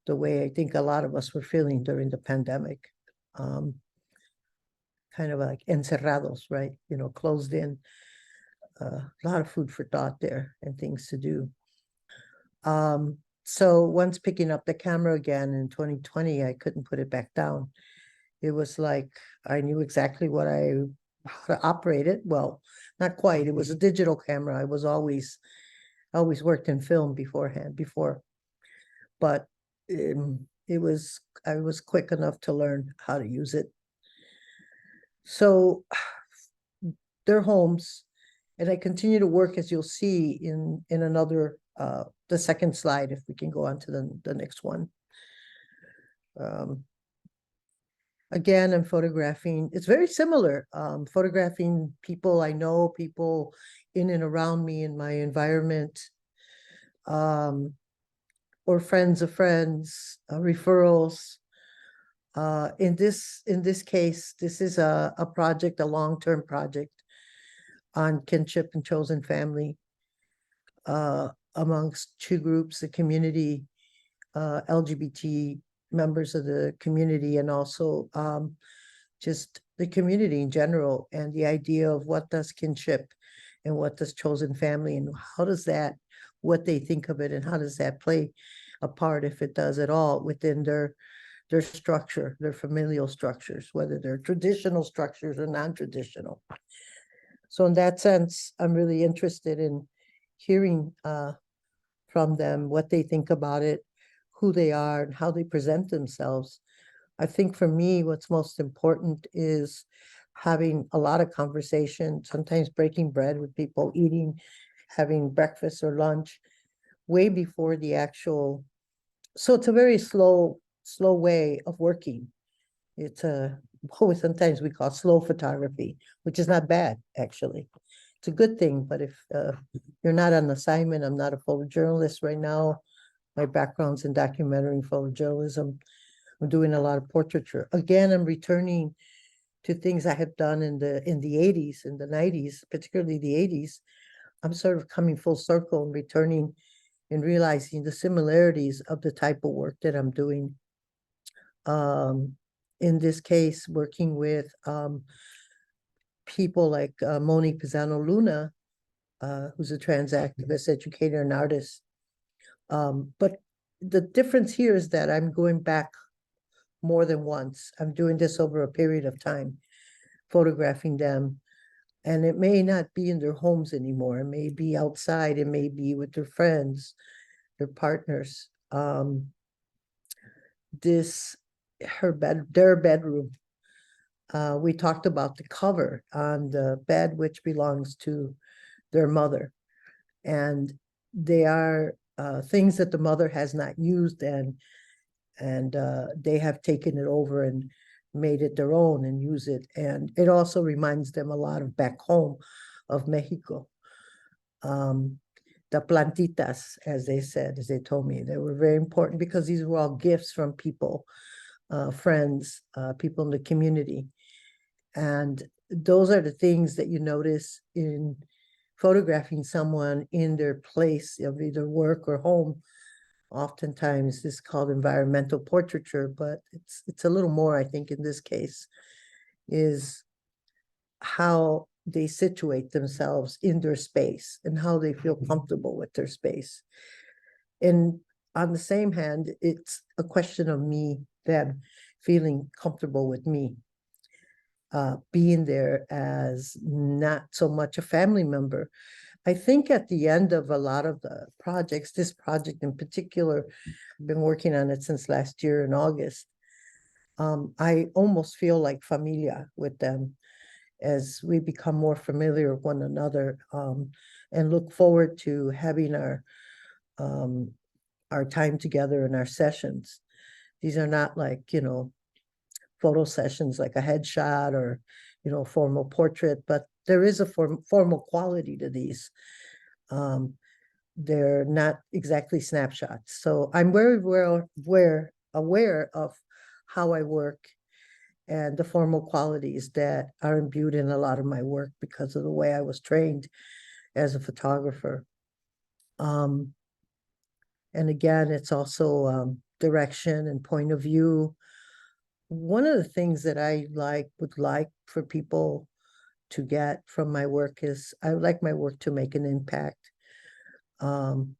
the way I think a lot of us were feeling during the pandemic. Kind of like encerrados, right? You know, closed in. A lot of food for thought there and things to do. So once picking up the camera again in 2020, I couldn't put it back down. It was like I knew exactly how to operate it. Well, not quite. It was a digital camera. I was always worked in film before, but I was quick enough to learn how to use it. So their homes, and I continue to work, as you'll see in another, the second slide, if we can go on to the next one. Again, I'm photographing, it's very similar, photographing people I know, people in and around me in my environment, or friends of friends, referrals. In this case, this is a project, a long-term project on kinship and chosen family amongst 2 groups, the community, LGBT members of the community, and also just the community in general, and the idea of what does kinship and what does chosen family, and how does that, what they think of it, and how does that play a part, if it does at all, within their structure, their familial structures, whether they're traditional structures or non-traditional. So in that sense, I'm really interested in hearing from them what they think about it, who they are, and how they present themselves. I think for me, what's most important is having a lot of conversation, sometimes breaking bread with people, eating, having breakfast or lunch, way before the actual. So it's a very slow way of working. It's what sometimes we call slow photography, which is not bad, actually. It's a good thing, but if you're not on assignment, I'm not a photojournalist right now. My background's in documentary and photojournalism. I'm doing a lot of portraiture. Again, I'm returning to things I have done in the 80s, in the 90s, particularly the 80s. I'm sort of coming full circle and returning and realizing the similarities of the type of work that I'm doing. In this case, working with people like Moni Pisano Luna, who's a trans activist, educator, and artist. But the difference here is that I'm going back more than once. I'm doing this over a period of time, photographing them. And it may not be in their homes anymore. It may be outside. It may be with their friends, their partners. Their bedroom. We talked about the cover on the bed, which belongs to their mother. And they are things that the mother has not used, and they have taken it over and made it their own and use it. And it also reminds them a lot of back home, of Mexico. the plantitas, as they said, as they told me. They were very important because these were all gifts from people, friends, people in the community. And those are the things that you notice in photographing someone in their place of either work or home. Oftentimes this is called environmental portraiture, but it's a little more, I think, in this case, is how they situate themselves in their space and how they feel comfortable with their space. And on the same hand, it's a question of them feeling comfortable with me, being there as not so much a family member. I think at the end of a lot of the projects, this project in particular, I've been working on it since last year in August. I almost feel like familia with them as we become more familiar with one another, and look forward to having our time together in our sessions. These are not like, photo sessions like a headshot or, formal portrait, but there is a formal quality to these. They're not exactly snapshots. So I'm very aware of how I work and the formal qualities that are imbued in a lot of my work because of the way I was trained as a photographer. And again, it's also direction and point of view. One of the things that I would like for people to get from my work is I would like my work to make an impact on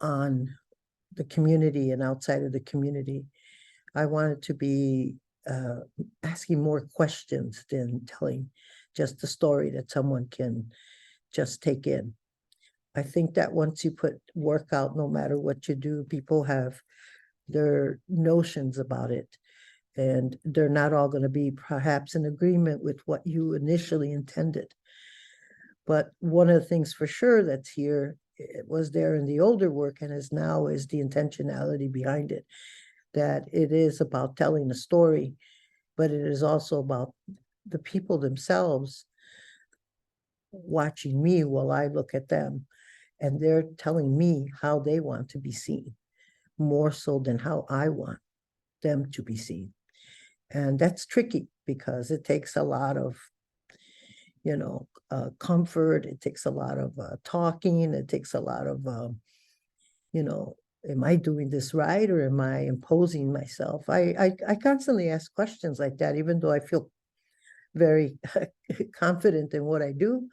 the community and outside of the community. I want it to be asking more questions than telling just a story that someone can just take in. I think that once you put work out, no matter what you do, people have their notions about it. And they're not all going to be perhaps in agreement with what you initially intended. But one of the things for sure that's here, it was there in the older work and is now, is the intentionality behind it. That it is about telling a story, but it is also about the people themselves watching me while I look at them. And they're telling me how they want to be seen, more so than how I want them to be seen. And that's tricky because it takes a lot of, comfort. It takes a lot of talking. It takes a lot of, am I doing this right or am I imposing myself? I constantly ask questions like that, even though I feel very confident in what I do.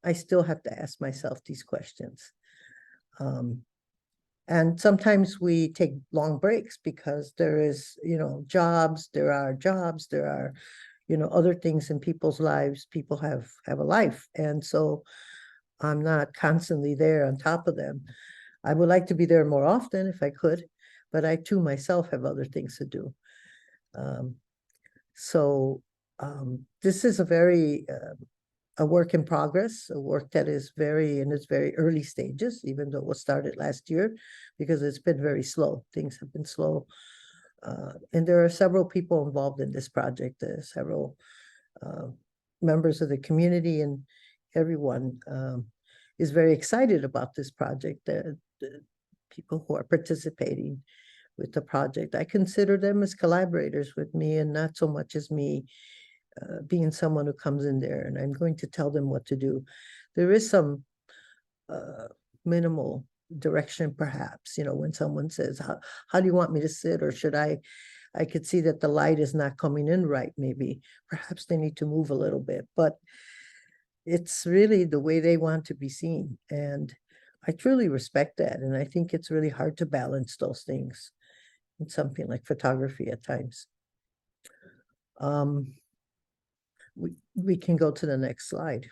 I still have to ask myself these questions. And sometimes we take long breaks because there is, jobs, there are other things in people's lives. People have a life. And so I'm not constantly there on top of them. I would like to be there more often if I could, but I too myself have other things to do. This is a work in progress, a work that is in its very early stages, even though it was started last year, because it's been very slow. Things have been slow. And there are several people involved in this project. There are several members of the community, and everyone is very excited about this project. The people who are participating with the project, I consider them as collaborators with me and not so much as me being someone who comes in there and I'm going to tell them what to do. There is some minimal direction, perhaps, when someone says, how do you want me to sit? Or should I could see that the light is not coming in right. Maybe perhaps they need to move a little bit, but it's really the way they want to be seen. And I truly respect that. And I think it's really hard to balance those things in something like photography at times. We can go to the next slide.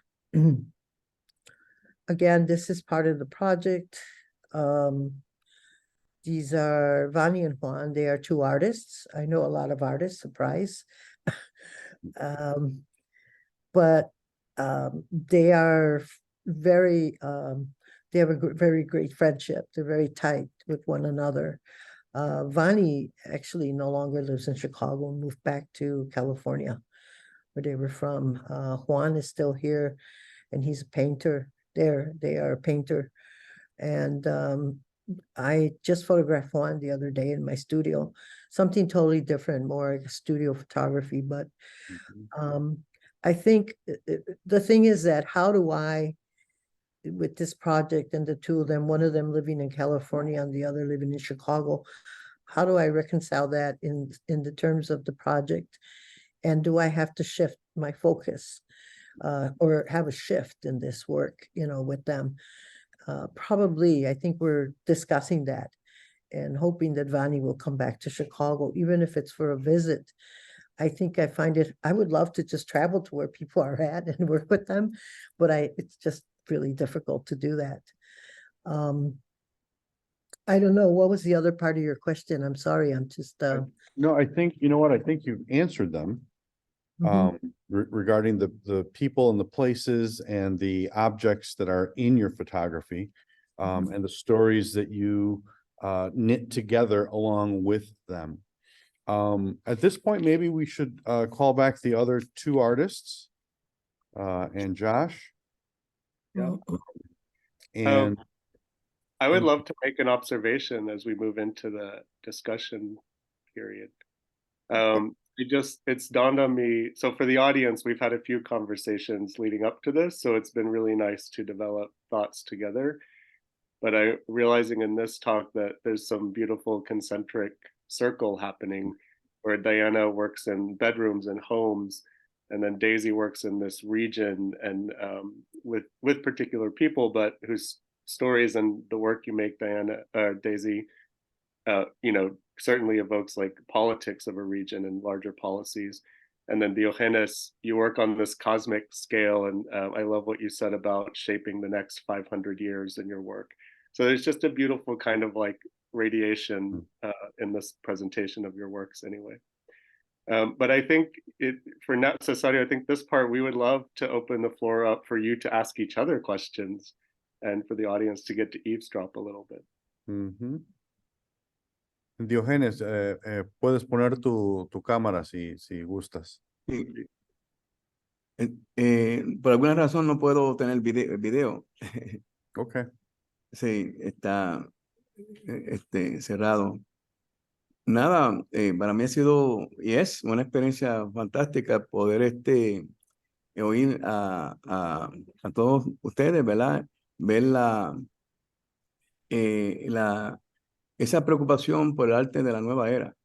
Again, this is part of the project. These are Vani and Juan. They are two artists. I know a lot of artists, surprise. But they are very, they have a very great friendship. They're very tight with one another. Vani actually no longer lives in Chicago and moved back to California, where they were from. Juan is still here, and he's a painter there. They are a painter. And I just photographed one the other day in my studio, something totally different, more like studio photography. But I think the thing is that how do I, with this project and the two of them, one of them living in California and the other living in Chicago, how do I reconcile that in the terms of the project? And do I have to shift my focus or have a shift in this work, you know, with them? Probably, I think we're discussing that and hoping that Vani will come back to Chicago, even if it's for a visit. I think I would love to just travel to where people are at and work with them, but it's just really difficult to do that. I don't know, what was the other part of your question? I'm sorry, I'm just. No, I think, you know what, I think you've answered them. Regarding the people and the places and the objects that are in your photography, and the stories that you knit together along with them. At this point, maybe we should call back the other two artists, and Josh. And I would love to make an observation as we move into the discussion period. It's dawned on me. So for the audience, we've had a few conversations leading up to this, so it's been really nice to develop thoughts together. But I'm realizing in this talk that there's some beautiful concentric circle happening where Diana works in bedrooms and homes, and then Daisy works in this region and with particular people, but whose stories and the work you make, Diana, Daisy, you know, certainly evokes like politics of a region and larger policies. And then Diógenes, you work on this cosmic scale, and I love what you said about shaping the next 500 years in your work. So there's just a beautiful kind of like radiation in this presentation of your works anyway. But I think for now, Cesáreo, I think this part we would love to open the floor up for you to ask each other questions and for the audience to get to eavesdrop a little bit. Diógenes, puedes poner tu cámara si gustas. Sí. Por alguna razón no puedo tener video. Ok. Sí, está cerrado. Nada, para mí ha sido y es una experiencia fantástica poder oír a todos ustedes, ¿verdad? Ver esa preocupación por el arte de la nueva era.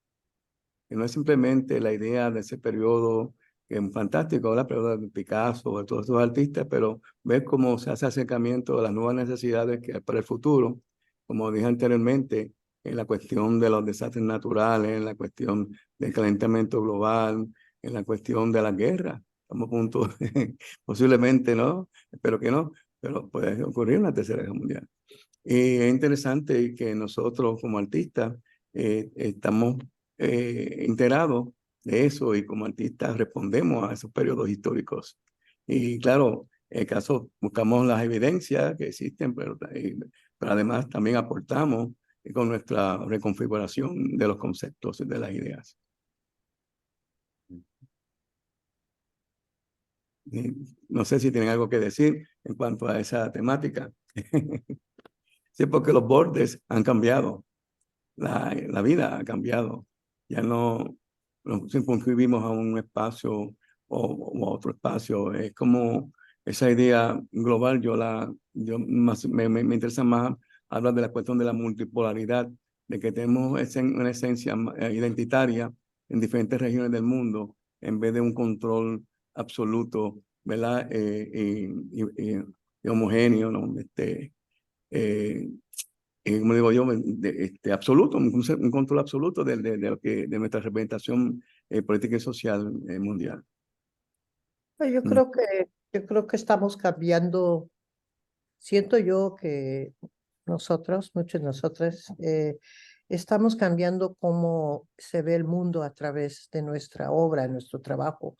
Que no es simplemente la idea de ese periodo fantástico, ¿verdad? Pero de Picasso, de todos estos artistas, pero ver cómo se hace acercamiento a las nuevas necesidades que hay para el futuro, como dije anteriormente, en la cuestión de los desastres naturales, en la cuestión del calentamiento global, en la cuestión de la guerra. Estamos a punto, posiblemente, ¿no? Espero que no, pero puede ocurrir una tercera guerra mundial. Y es interesante que nosotros como artistas estamos enterados de eso y como artistas respondemos a esos periodos históricos. Y claro, en el caso buscamos las evidencias que existen, pero además también aportamos con nuestra reconfiguración de los conceptos y de las ideas. No sé si tienen algo que decir en cuanto a esa temática. Sí, porque los bordes han cambiado, la vida ha cambiado. Ya no nos circunscribimos a un espacio o a otro espacio. Es como esa idea global, me interesa más hablar de la cuestión de la multipolaridad, de que tenemos una esencia identitaria en diferentes regiones del mundo, en vez de un control absoluto, ¿verdad? Y homogéneo, ¿no? Como digo yo, absoluto, un control absoluto de nuestra representación política y social mundial. Yo creo que estamos cambiando. Siento yo que nosotros, muchos de nosotros, estamos cambiando cómo se ve el mundo a través de nuestra obra, nuestro trabajo.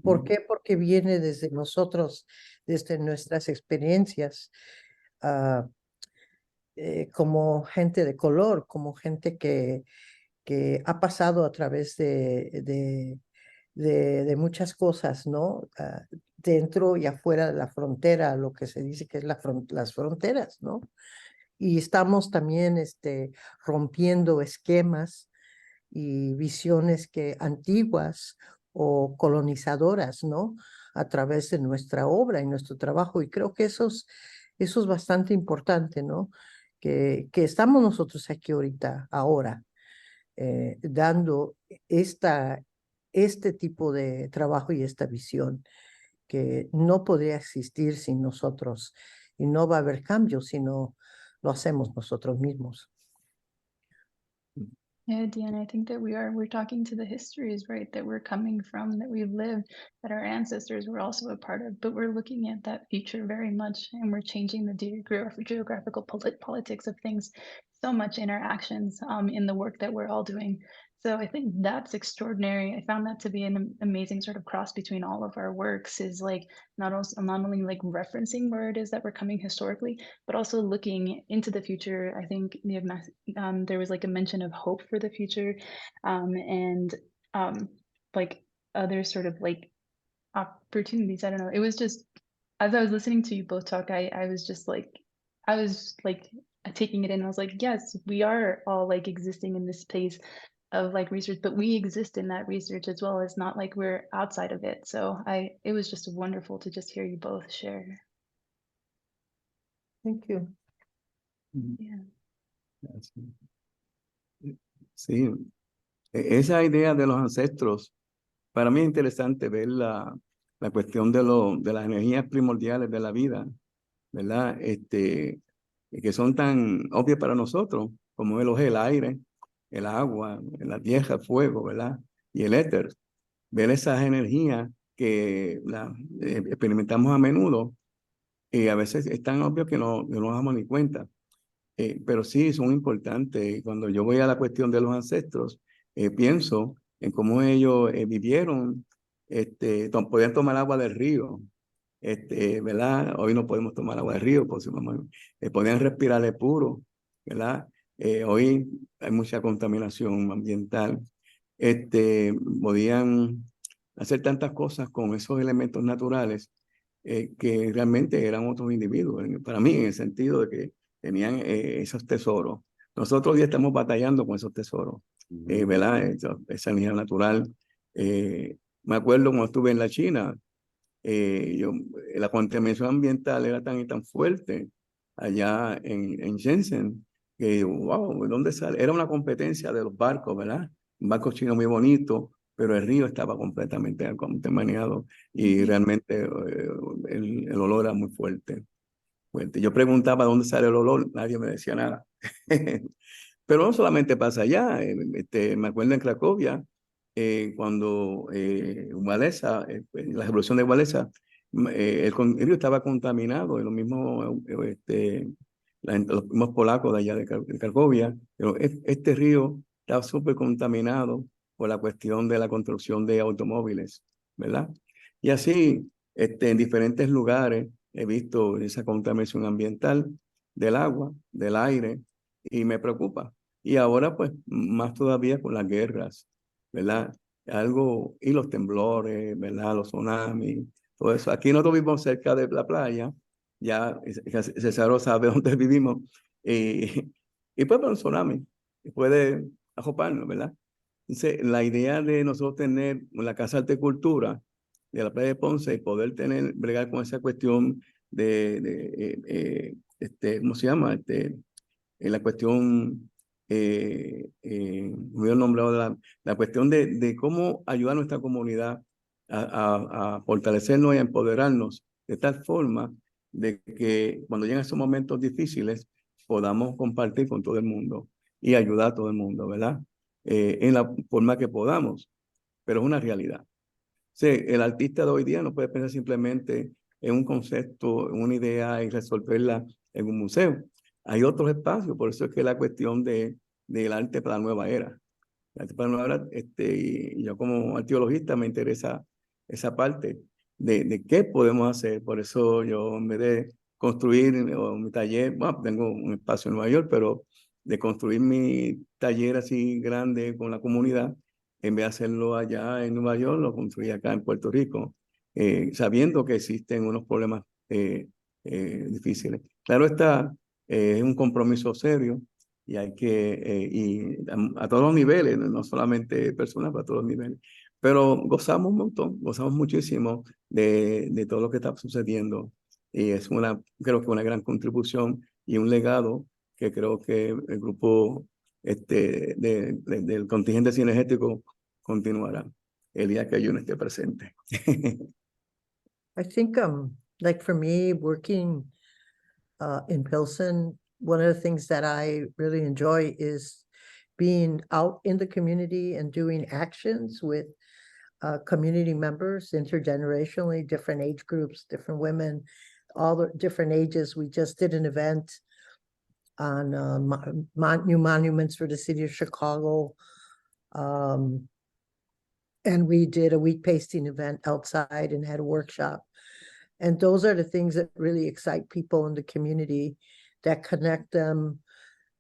¿Por qué? Porque viene desde nosotros, desde nuestras experiencias, como gente de color, como gente que ha pasado a través de muchas cosas, ¿no? dentro y afuera de la frontera, lo que se dice que es las fronteras, ¿no? Y estamos también rompiendo esquemas y visiones antiguas o colonizadoras, ¿no? A través de nuestra obra y nuestro trabajo. Y creo que eso es bastante importante, ¿no? Que estamos nosotros aquí ahorita, ahora, dando este tipo de trabajo y esta visión que no podría existir sin nosotros y no va a haber cambio si no lo hacemos nosotros mismos. Yeah, Deanna, I think that we're talking to the histories, right, that we're coming from, that we've lived, that our ancestors were also a part of, but we're looking at that future very much, and we're changing the geographical politics of things so much in our actions, in the work that we're all doing. So I think that's extraordinary. I found that to be an amazing sort of cross between all of our works, is like not only like referencing where it is that we're coming historically, but also looking into the future. I think there was like a mention of hope for the future, and like other sort of like opportunities. I don't know. It was just, as I was listening to you both talk, I was just like, I was like taking it in. I was like, yes, we are all like existing in this space of like research, but we exist in that research as well. It's not like we're outside of it. So it was just wonderful to just hear you both share. Thank you. Yeah. Sí, esa idea de los ancestros, para mí es interesante ver la cuestión de las energías primordiales de la vida, ¿verdad? Que son tan obvias para nosotros, como el aire, el agua, la tierra, el fuego, ¿verdad? Y el éter. Ver esas energías que experimentamos a menudo, y a veces es tan obvio que no nos damos ni cuenta. Pero sí son importantes. Cuando yo voy a la cuestión de los ancestros, pienso en cómo ellos vivieron, podían tomar agua del río, ¿verdad? Hoy no podemos tomar agua del río, podían respirar de puro, ¿verdad? Hoy hay mucha contaminación ambiental. Podían hacer tantas cosas con esos elementos naturales que realmente eran otros individuos, para mí, en el sentido de que tenían esos tesoros. Nosotros hoy estamos batallando con esos tesoros, ¿verdad? Esa energía natural. Me acuerdo cuando estuve en la China, la contaminación ambiental era tan y tan fuerte allá en Shenzhen, que wow, ¿dónde sale? Era una competencia de los barcos, ¿verdad? Un barco chino muy bonito, pero el río estaba completamente contaminado y realmente el olor era muy fuerte. Yo preguntaba dónde sale el olor, nadie me decía nada. Pero no solamente pasa allá, me acuerdo en Cracovia, cuando Walesa, la revolución de Walesa, el río estaba contaminado, y lo mismo, los mismos polacos de allá de Cracovia, pero este río estaba súper contaminado por la cuestión de la construcción de automóviles, ¿verdad? Y así, en diferentes lugares he visto esa contaminación ambiental del agua, del aire, y me preocupa. Y ahora, pues, más todavía con las guerras, ¿verdad? Y los temblores, ¿verdad? Los tsunamis, todo eso. Aquí nosotros vivimos cerca de la playa, ya Cesáreo sabe dónde vivimos, y pues, para un tsunami, puede acoparnos, ¿verdad? Entonces, la idea de nosotros tener la Casa de Arte y Cultura de la playa de Ponce y poder bregar con esa cuestión ¿cómo se llama? La cuestión, me he nombrado la cuestión de cómo ayudar a nuestra comunidad a fortalecernos y a empoderarnos de tal forma de que cuando lleguen esos momentos difíciles podamos compartir con todo el mundo y ayudar a todo el mundo, ¿verdad? En la forma que podamos, pero es una realidad. Sí, el artista de hoy día no puede pensar simplemente en un concepto, en una idea y resolverla en un museo. Hay otros espacios, por eso es que la cuestión del arte para la nueva era. El arte para la nueva era, y yo como arqueologista me interesa esa parte de qué podemos hacer. Por eso yo en vez de construir mi taller, bueno, tengo un espacio en Nueva York, pero de construir mi taller así grande con la comunidad, en vez de hacerlo allá en Nueva York, lo construí acá en Puerto Rico, sabiendo que existen unos problemas difíciles. Claro está, es un compromiso serio y hay que, y a todos los niveles, no solamente personas, pero a todos los niveles. Pero gozamos un montón, gozamos muchísimo de todo lo que está sucediendo. Y es creo que una gran contribución y un legado que creo que el grupo del contingente cinegético continuará el día que yo no esté presente. I think like for me working in Pilsen, one of the things that I really enjoy is being out in the community and doing actions with community members intergenerationally, different age groups, different women, all the different ages. We just did an event on new monuments for the city of Chicago. And we did a wheat pasting event outside and had a workshop. And those are the things that really excite people in the community, that connect them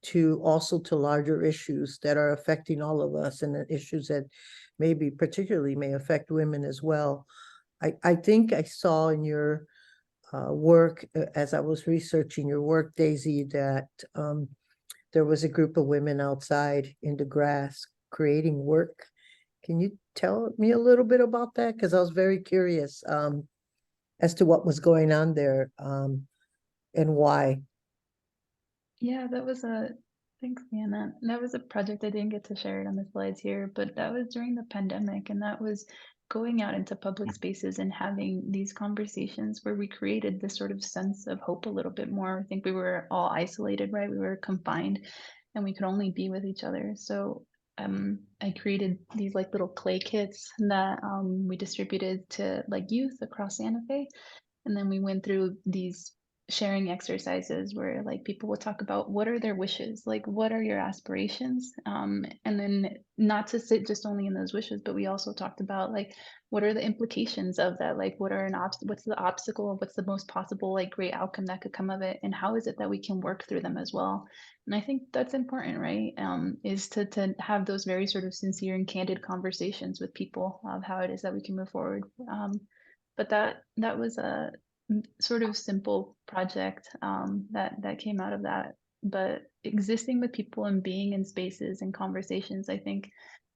to also to larger issues that are affecting all of us, and the issues that maybe particularly may affect women as well. I think I saw in your work, as I was researching your work, Daisy, that there was a group of women outside in the grass creating work. Can you tell me a little bit about that? Because I was very curious as to what was going on there and why. Yeah, thanks, Leanna. That was a project I didn't get to share it on the slides here, but that was during the pandemic, and that was going out into public spaces and having these conversations where we created this sort of sense of hope a little bit more. I think we were all isolated, right? We were confined and we could only be with each other. So I created these like little clay kits that we distributed to like youth across Santa Fe. And then we went through these sharing exercises where like people would talk about what are their wishes, like what are your aspirations, and then not to sit just only in those wishes, but we also talked about like what are the implications of that, like what's the obstacle, what's the most possible like great outcome that could come of it, and how is it that we can work through them as well. And I think that's important, right? Is to have those very sort of sincere and candid conversations with people of how it is that we can move forward. But that was a sort of simple project that came out of that. But existing with people and being in spaces and conversations, I think,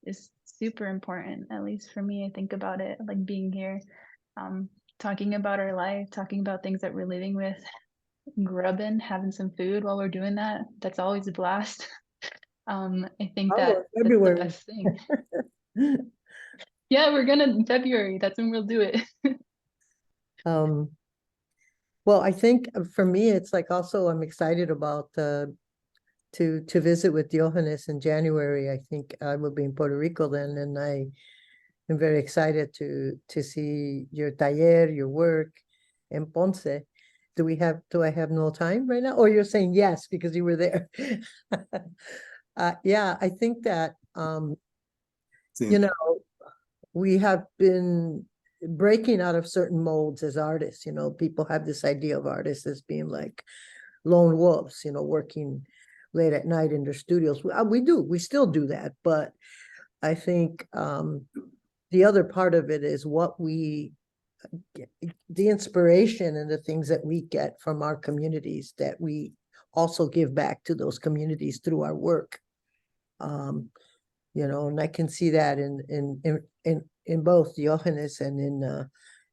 is super important. At least for me, I think about it like being here, talking about our life, talking about things that we're living with, grubbing, having some food while we're doing that. That's always a blast. I think that's the best thing. Yeah, we're gonna in February. That's when we'll do it. Well, I think for me, it's like also I'm excited about to visit with Diógenes in January. I think I will be in Puerto Rico then, and I am very excited to see your taller, your work in Ponce. Do I have no time right now? Or you're saying yes because you were there? Yeah, I think that you know, we have been breaking out of certain molds as artists. You know, people have this idea of artists as being like lone wolves, you know, working late at night in their studios. We still do that, but I think the other part of it is what we get, the inspiration and the things that we get from our communities that we also give back to those communities through our work. You know, and I can see that in both Diógenes and in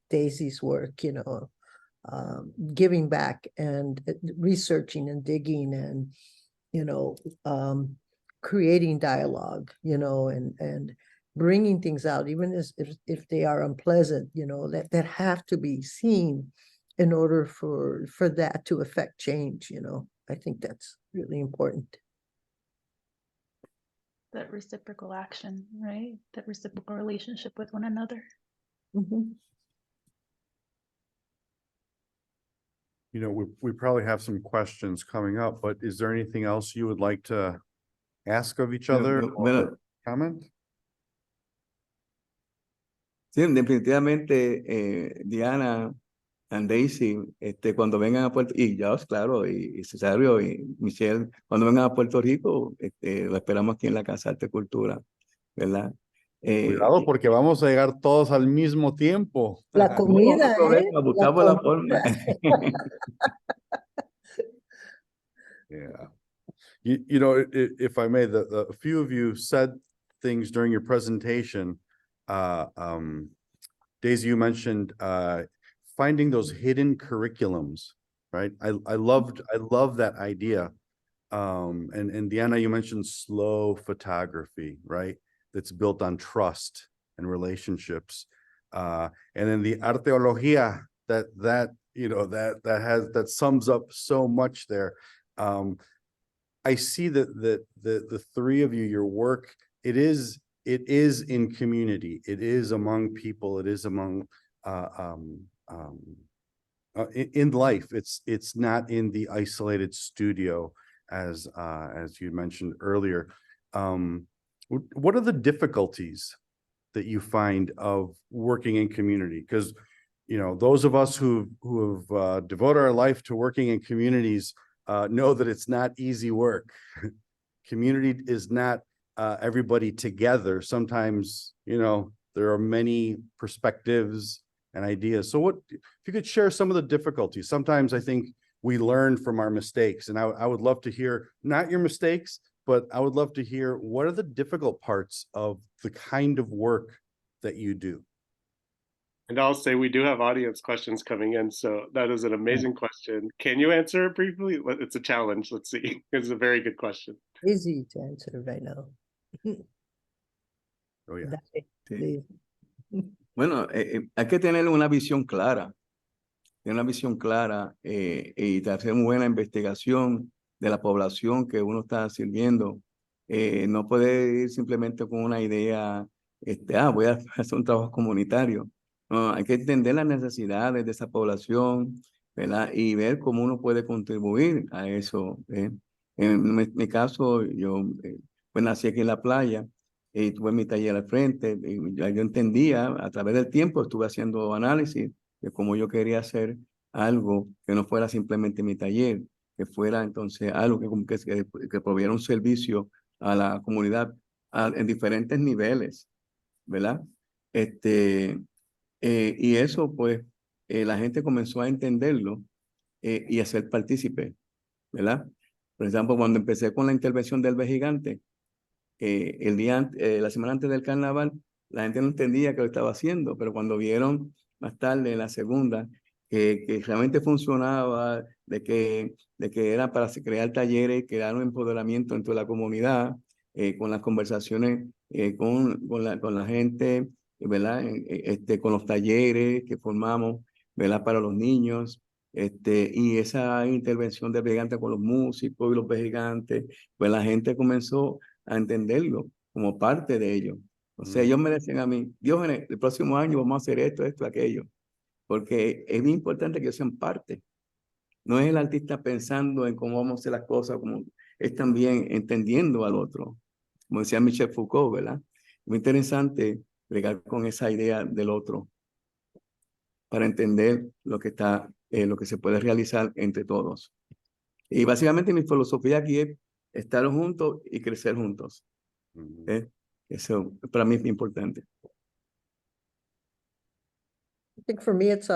Daisy's work, you know, giving back and researching and digging and, you know, creating dialogue, you know, and bringing things out, even if they are unpleasant, you know, that have to be seen in order for that to affect change, you know. I think that's really important. That reciprocal action, right? That reciprocal relationship with one another. Mm-hmm. You know, we probably have some questions coming up, but is there anything else you would like to ask of each other or comment? Sí, definitivamente, Diana and Daisy, cuando vengan a Puerto Rico, y Josh, claro, y Cesáreo y Michelle, cuando vengan a Puerto Rico, lo esperamos aquí en la Casa Arte Cultura, ¿verdad? Cuidado porque vamos a llegar todos al mismo tiempo. La No, no comida, problema, La buscamos la forma. comida. Yeah. You know, if I may, a few of you said things during your presentation. Daisy, you mentioned finding those hidden curriculums, right? I love that idea. And Diana, you mentioned slow photography, right? That's built on trust and relationships. And then the arteología that you know that sums up so much there. I see that the three of you, your work, it is in community, it is among people, it is among in life. It's not in the isolated studio as you mentioned earlier. What are the difficulties that you find of working in community? Because you know, those of us who have devoted our life to working in communities know that it's not easy work. Community is not everybody together. Sometimes, you know, there are many perspectives and ideas. So if you could share some of the difficulties. Sometimes I think we learn from our mistakes, and I would love to hear, not your mistakes, but I would love to hear what are the difficult parts of the kind of work that you do. And I'll say we do have audience questions coming in, so that is an amazing question. Can you answer it briefly? It's a challenge. Let's see. It's a very good question. Easy to answer right now. Oh yeah. Dale, Sí. please. Bueno, hay que tener una visión clara, y hacer una buena investigación de la población que uno está sirviendo. No puede ir simplemente con una idea, voy a hacer un trabajo comunitario. No, hay que entender las necesidades de esa población, ¿verdad? Y ver cómo uno puede contribuir a eso. En mi caso, yo pues nací aquí en la playa y tuve mi taller al frente. Y ya yo entendía, a través del tiempo estuve haciendo análisis de cómo yo quería hacer algo que no fuera simplemente mi taller, que fuera entonces algo que proviera un servicio a la comunidad en diferentes niveles, ¿verdad? Y eso, pues, la gente comenzó a entenderlo y a ser partícipe, ¿verdad? Por ejemplo, cuando empecé con la intervención del gigante, la semana antes del carnaval, la gente no entendía que lo estaba haciendo, pero cuando vieron más tarde, en la segunda, que realmente funcionaba, de que era para crear talleres, crear un empoderamiento dentro de la comunidad, con las conversaciones con la gente, ¿verdad? Con los talleres que formamos, ¿verdad? Para los niños, y esa intervención de Gigante con los músicos y los gigantes, pues la gente comenzó a entenderlo como parte de ello. O sea, ellos me decían a mí, Diógenes, el próximo año vamos a hacer esto, aquello, porque es bien importante que ellos sean parte. No es el artista pensando en cómo vamos a hacer las cosas, como es también entendiendo al otro. Como decía Michel Foucault, ¿verdad? Muy interesante bregar con esa idea del otro para entender lo que se puede realizar entre todos. Y básicamente mi filosofía aquí es estar juntos y crecer juntos. Eso para mí es importante. I think for me, it's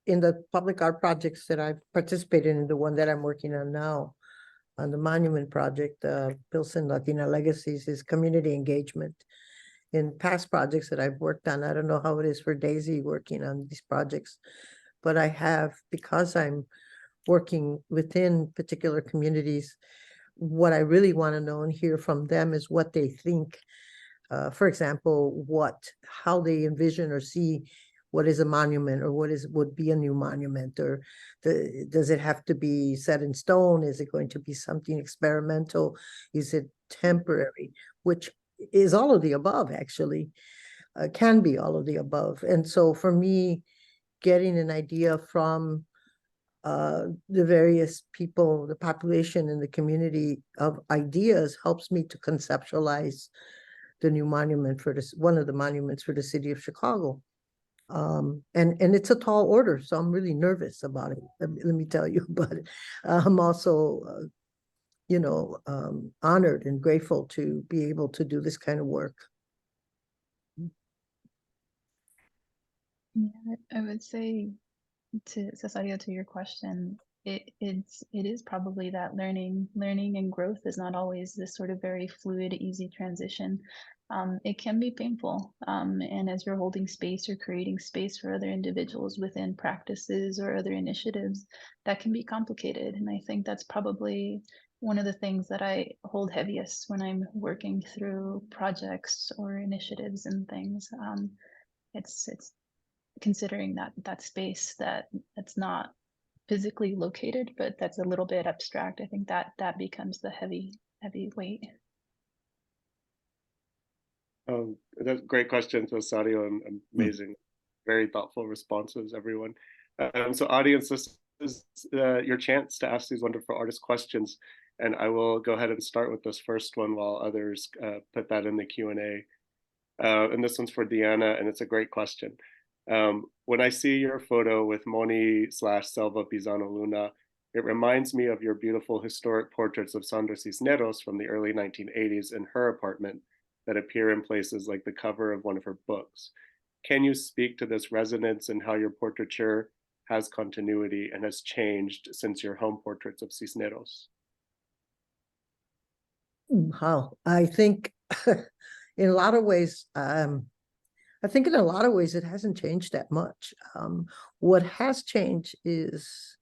in the public art projects that I've participated in, the one that I'm working on now, on the monument project, Pilsen Latina Legacies, is community engagement. In past projects that I've worked on, I don't know how it is for Daisy working on these projects, but I have, because I'm working within particular communities, what I really want to know and hear from them is what they think. For example, how they envision or see what is a monument, or would be a new monument, or does it have to be set in stone? Is it going to be something experimental? Is it temporary? Which is all of the above, actually, can be all of the above. And so for me, getting an idea from the various people, the population in the community of ideas helps me to conceptualize the new monument for this, one of the monuments for the city of Chicago. And it's a tall order, so I'm really nervous about it. Let me tell you, but I'm also, honored and grateful to be able to do this kind of work. Yeah, I would say to Cesáreo, to your question, it is probably that learning and growth is not always this sort of very fluid, easy transition. It can be painful, and as you're holding space or creating space for other individuals within practices or other initiatives, that can be complicated. And I think that's probably one of the things that I hold heaviest when I'm working through projects or initiatives and things. It's considering that space that's not physically located, but that's a little bit abstract. I think that becomes the heavy weight. That's a great question, Cesáreo, and amazing, very thoughtful responses, everyone. So audience, this is your chance to ask these wonderful artist questions, and I will go ahead and start with this first one while others put that in the Q&A. And this one's for Diana, and it's a great question. When I see your photo with Moni/Selva Pisano Luna, it reminds me of your beautiful historic portraits of Sandra Cisneros from the early 1980s in her apartment that appear in places like the cover of one of her books. Can you speak to this resonance and how your portraiture has continuity and has changed since your home portraits of Cisneros? Wow, I think in a lot of ways, I think in a lot of ways it hasn't changed that much. What has changed is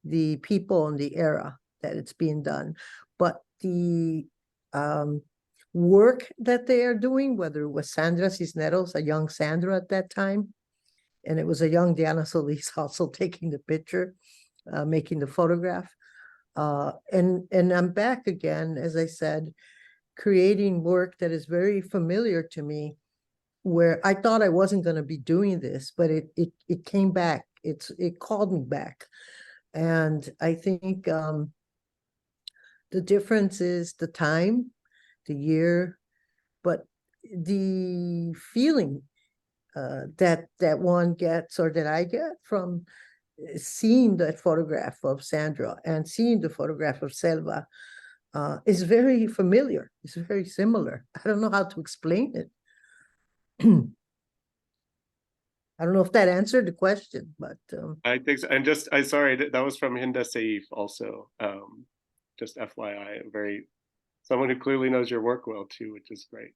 the people and the era that it's being done, but the work that they are doing, whether it was Sandra Cisneros, a young Sandra at that time, and it was a young Diana Solís also taking the picture, making the photograph. And I'm back again, as I said, creating work that is very familiar to me, where I thought I wasn't going to be doing this, but it came back. It called me back. And I think the difference is the time, the year, but the feeling that one gets, or that I get from seeing that photograph of Sandra and seeing the photograph of Selva is very familiar. It's very similar. I don't know how to explain it. I don't know if that answered the question, but I think so. And I'm sorry, that was from Hinda Saif also. Just FYI, someone who clearly knows your work well too, which is great.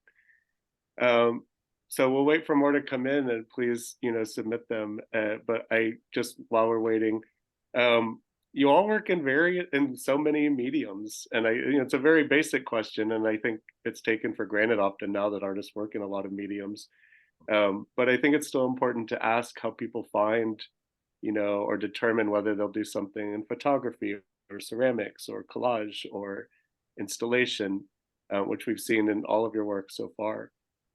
So we'll wait for more to come in, and please, submit them. But while we're waiting, you all work in so many mediums, and it's a very basic question, and I think it's taken for granted often now that artists work in a lot of mediums. But I think it's still important to ask how people find, or determine whether they'll do something in photography or ceramics or collage or installation, which we've seen in all of your work so far.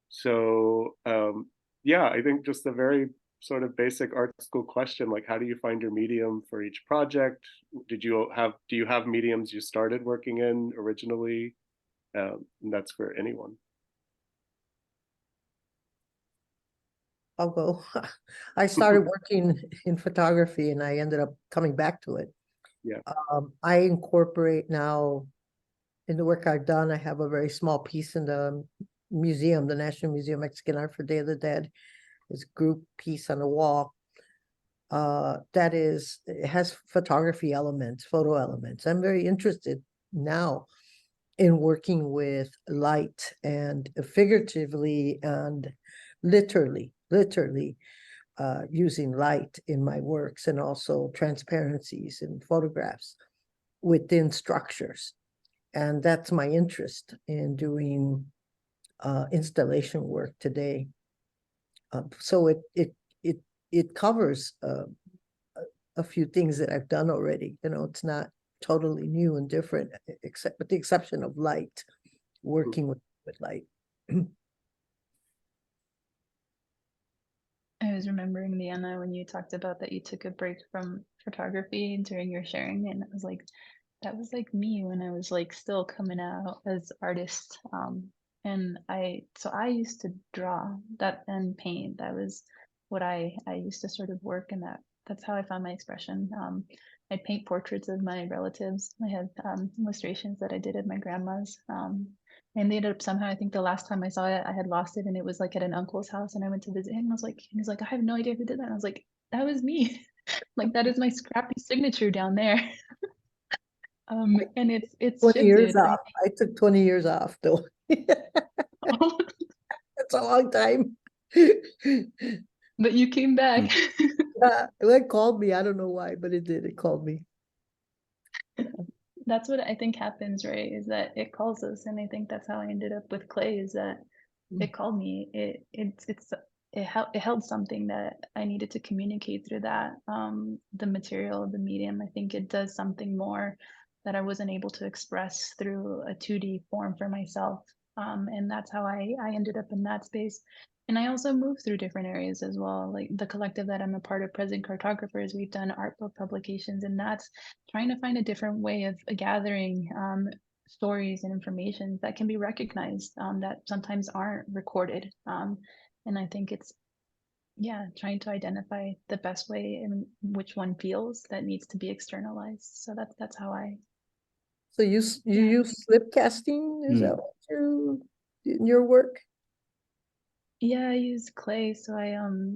So yeah, I think just a very sort of basic art school question, like how do you find your medium for each project? Do you have mediums you started working in originally? And that's for anyone. I'll go. I started working in photography and I ended up coming back to it. Yeah. I incorporate now in the work I've done. I have a very small piece in the museum, the National Museum of Mexican Art for Day of the Dead. It's a group piece on the wall. It has photography elements, photo elements. I'm very interested now in working with light and figuratively and literally using light in my works, and also transparencies in photographs within structures. And that's my interest in doing installation work today. So it covers a few things that I've done already. It's not totally new and different, except with the exception of light, working with light. I was remembering, Diana, when you talked about that you took a break from photography during your sharing, and I was like, that was like me when I was like still coming out as artist. And I used to draw that and paint. That was what I used to sort of work, and that's how I found my expression. I paint portraits of my relatives. I have illustrations that I did at my grandma's. And they ended up somehow, I think the last time I saw it, I had lost it and it was like at an uncle's house and I went to visit him and I was like, and he's like, I have no idea who did that. And I was like, that was me. Like that is my scrappy signature down there. And it's 20 years shifted. off. I took 20 years off though. That's a long time. But you came back. Yeah, it called me. I don't know why, but it did. It called me. That's what I think happens, right? Is that it calls us, and I think that's how I ended up with clay. Is that it called me. It held something that I needed to communicate through that. The material, the medium. I think it does something more that I wasn't able to express through a 2D form for myself. And that's how I ended up in that space. And I also moved through different areas as well. Like the collective that I'm a part of, Present Cartographers, we've done art book publications, and that's trying to find a different way of gathering stories and information that can be recognized, that sometimes aren't recorded. And I think it's, yeah, trying to identify the best way in which one feels that needs to be externalized. So that's how I. So you use slip casting? Is that what you in your work? Yeah, I use clay. So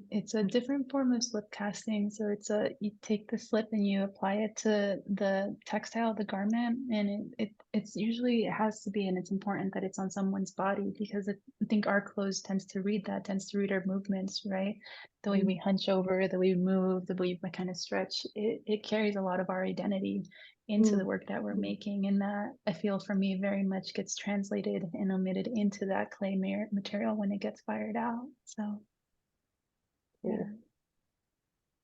it's a different form of slip casting. So you take the slip and you apply it to the textile, the garment, and it's usually, it has to be, and it's important that it's on someone's body, because I think our clothes tends to read our movements, right? The way we hunch over, the way we move, the way we kind of stretch, it carries a lot of our identity into the work that we're making, and that I feel for me very much gets translated and omitted into that clay material when it gets fired out. So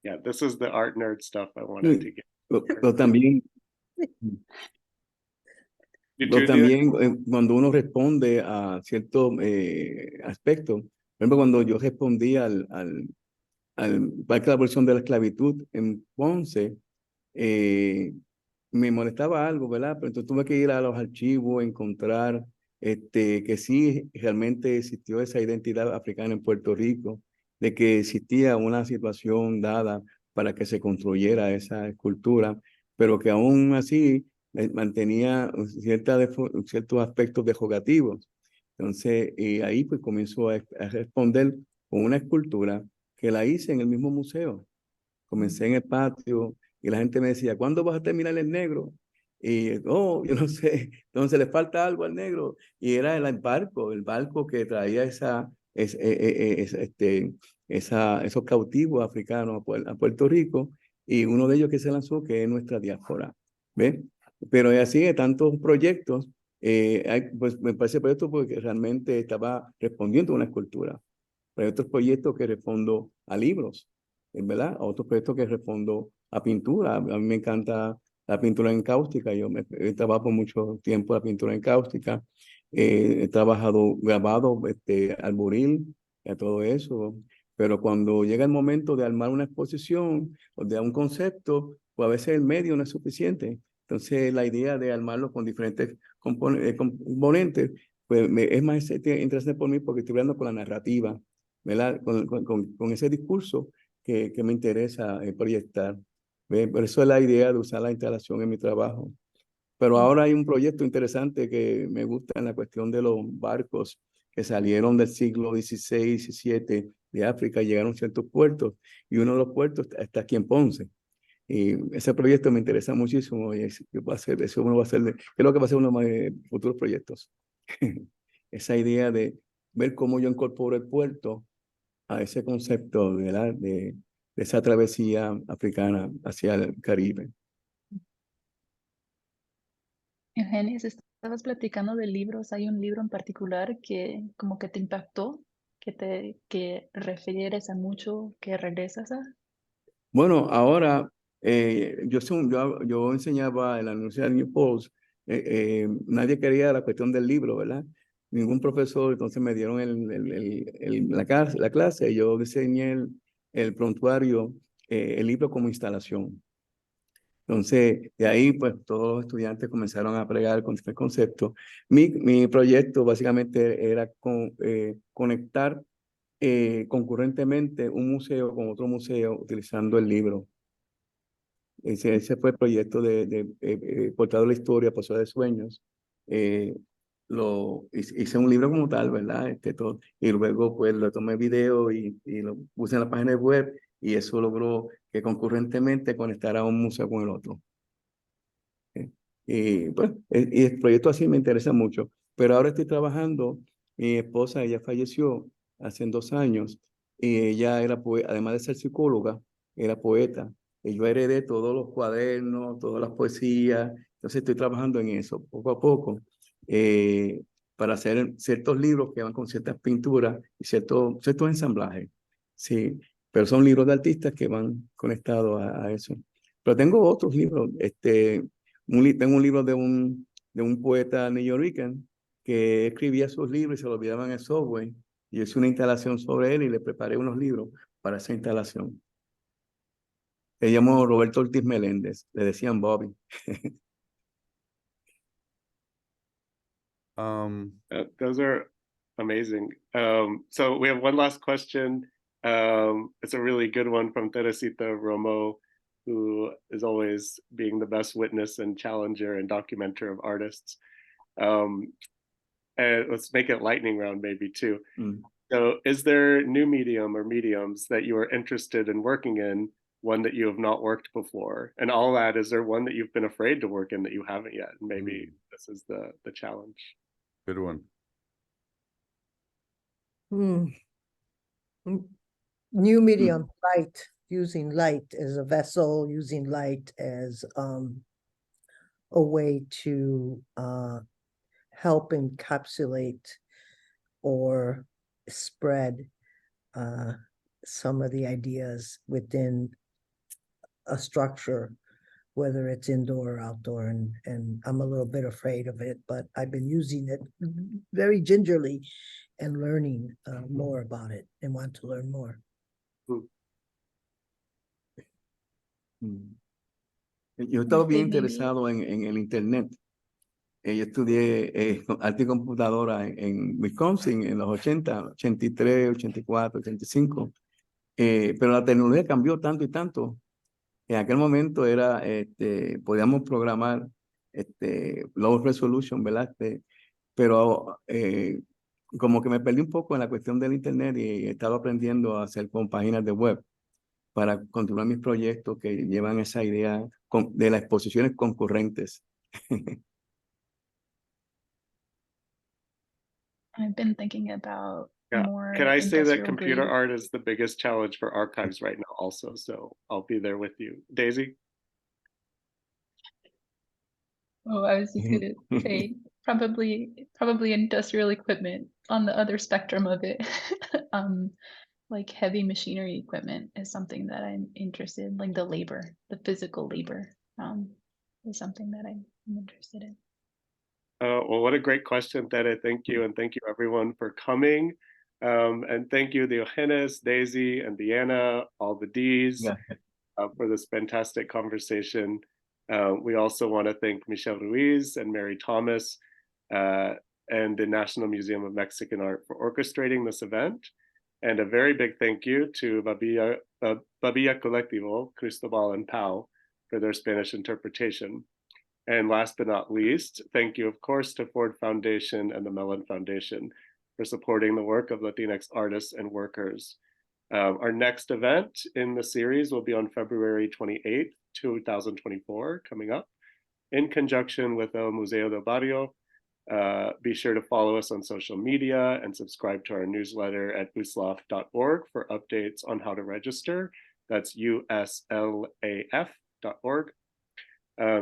yeah, this is the art nerd stuff I wanted to get. Pero también, cuando uno responde a ciertos aspectos, por ejemplo, cuando yo respondí al Parque de la Abolición de la Esclavitud en Ponce, me molestaba algo, ¿verdad? Pero entonces tuve que ir a los archivos, encontrar que sí realmente existió esa identidad africana en Puerto Rico, de que existía una situación dada para que se construyera esa escultura, pero que aún así mantenía ciertos aspectos decorativos. Entonces, ahí pues comenzó a responder con una escultura que la hice en el mismo museo. Comencé en el patio y la gente me decía, ¿cuándo vas a terminar el negro? Y, yo no sé, entonces le falta algo al negro. Y era el barco que traía esos cautivos africanos a Puerto Rico, y uno de ellos que se lanzó, que es nuestra diáspora. ¿Ves? Pero así de tantos proyectos, pues me parece proyecto porque realmente estaba respondiendo a una escultura. Pero hay otros proyectos que respondo a libros, ¿verdad? A otros proyectos que respondo a pintura. A mí me encanta la pintura en cáustica. Yo he trabajado por mucho tiempo la pintura en cáustica. He trabajado grabado al buril, a todo eso. Pero cuando llega el momento de armar una exposición o de un concepto, pues a veces el medio no es suficiente. Entonces, la idea de armarlo con diferentes componentes, pues es más interesante por mí porque estoy hablando con la narrativa, ¿verdad? Con ese discurso que me interesa proyectar. ¿Ve? Por eso es la idea de usar la instalación en mi trabajo. Pero ahora hay un proyecto interesante que me gusta en la cuestión de los barcos que salieron del siglo XVI, XVII de África y llegaron a ciertos puertos, y uno de los puertos está aquí en Ponce. Y ese proyecto me interesa muchísimo, y creo que va a ser uno de mis futuros proyectos. Esa idea de ver cómo yo incorporo el puerto a ese concepto de esa travesía africana hacia el Caribe. Diógenes, estabas platicando de libros. ¿Hay un libro en particular que como que te impactó, que refieres a mucho, que regresas a? Bueno, ahora yo enseñaba en la Universidad de New Paltz. Nadie quería la cuestión del libro, ¿verdad? Ningún profesor, entonces me dieron la clase, y yo diseñé el prontuario, el libro como instalación. Entonces, de ahí, pues, todos los estudiantes comenzaron a pregar con este concepto. Mi proyecto básicamente era conectar concurrentemente un museo con otro museo utilizando el libro. Ese fue el proyecto de Portador de la Historia, Poseedor de Sueños. Hice un libro como tal, ¿verdad? Todo, y luego pues lo tomé video y lo puse en la página web y eso logró que concurrentemente conectara un museo con el otro. Y pues, y el proyecto así me interesa mucho, pero ahora estoy trabajando, mi esposa, ella falleció hace 2 años, y ella era, además de ser psicóloga, era poeta, y yo heredé todos los cuadernos, todas las poesías, entonces estoy trabajando en eso, poco a poco, para hacer ciertos libros que van con ciertas pinturas y ciertos ensamblajes, sí, pero son libros de artistas que van conectados a eso. Pero tengo otros libros, tengo un libro de un poeta neoyorquino que escribía sus libros y se lo olvidaban en el software. Y hice una instalación sobre él y le preparé unos libros para esa instalación. Se llamó Roberto Ortiz Meléndez, le decían Bobby. Those are amazing. So we have one last question. It's a really good one from Teresita Romo, who is always being the best witness and challenger and documenter of artists. And let's make it lightning round maybe too. So is there new medium or mediums that you are interested in working in, one that you have not worked before? And all that, is there one that you've been afraid to work in that you haven't yet? And maybe this is the challenge. Good one. New medium, light, using light as a vessel, using light as a way to help encapsulate or spread some of the ideas within a structure, whether it's indoor or outdoor, and I'm a little bit afraid of it, but I've been using it very gingerly and learning more about it and want to learn more. Yo he estado bien interesado en el internet. Yo estudié arte y computadora en Wisconsin en los 80, 83, 84, 85. Pero la tecnología cambió tanto y tanto. En aquel momento era, podíamos programar low resolution, ¿verdad? Pero como que me perdí un poco en la cuestión del internet y he estado aprendiendo a hacer con páginas de web para continuar mis proyectos que llevan esa idea de las exposiciones concurrentes. I've been thinking about more. Can I say that computer grade art is the biggest challenge for archives right now also? So I'll be there with you. Daisy? Oh, I was just gonna say probably industrial equipment on the other spectrum of it. Like heavy machinery equipment is something that I'm interested in, like the physical labor is something that I'm interested in. Well, what a great question, Tere. Thank you. And thank you everyone for coming. And thank you, Diógenes, Daisy, and Deanna, all the Ds, for this fantastic conversation. We also want to thank Michelle Ruiz and Mary Thomas and the National Museum of Mexican Art for orchestrating this event. And a very big thank you to Babilla Colectivo, Cristobal and Pau for their Spanish interpretation. And last but not least, thank you, of course, to Ford Foundation and the Mellon Foundation for supporting the work of Latinx artists and workers. Our next event in the series will be on February 28th, 2024, coming up, in conjunction with El Museo del Barrio. Be sure to follow us on social media and subscribe to our newsletter at uslaf.org for updates on how to register. That's uslaf.org.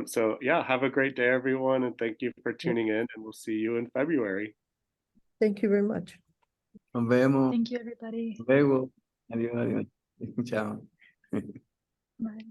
So yeah, have a great day, everyone, and thank you for tuning in, and we'll see you in February. Thank you very much. Nos vemos. Thank you, everybody. Luego. Adiós, adiós. Chao. Bye.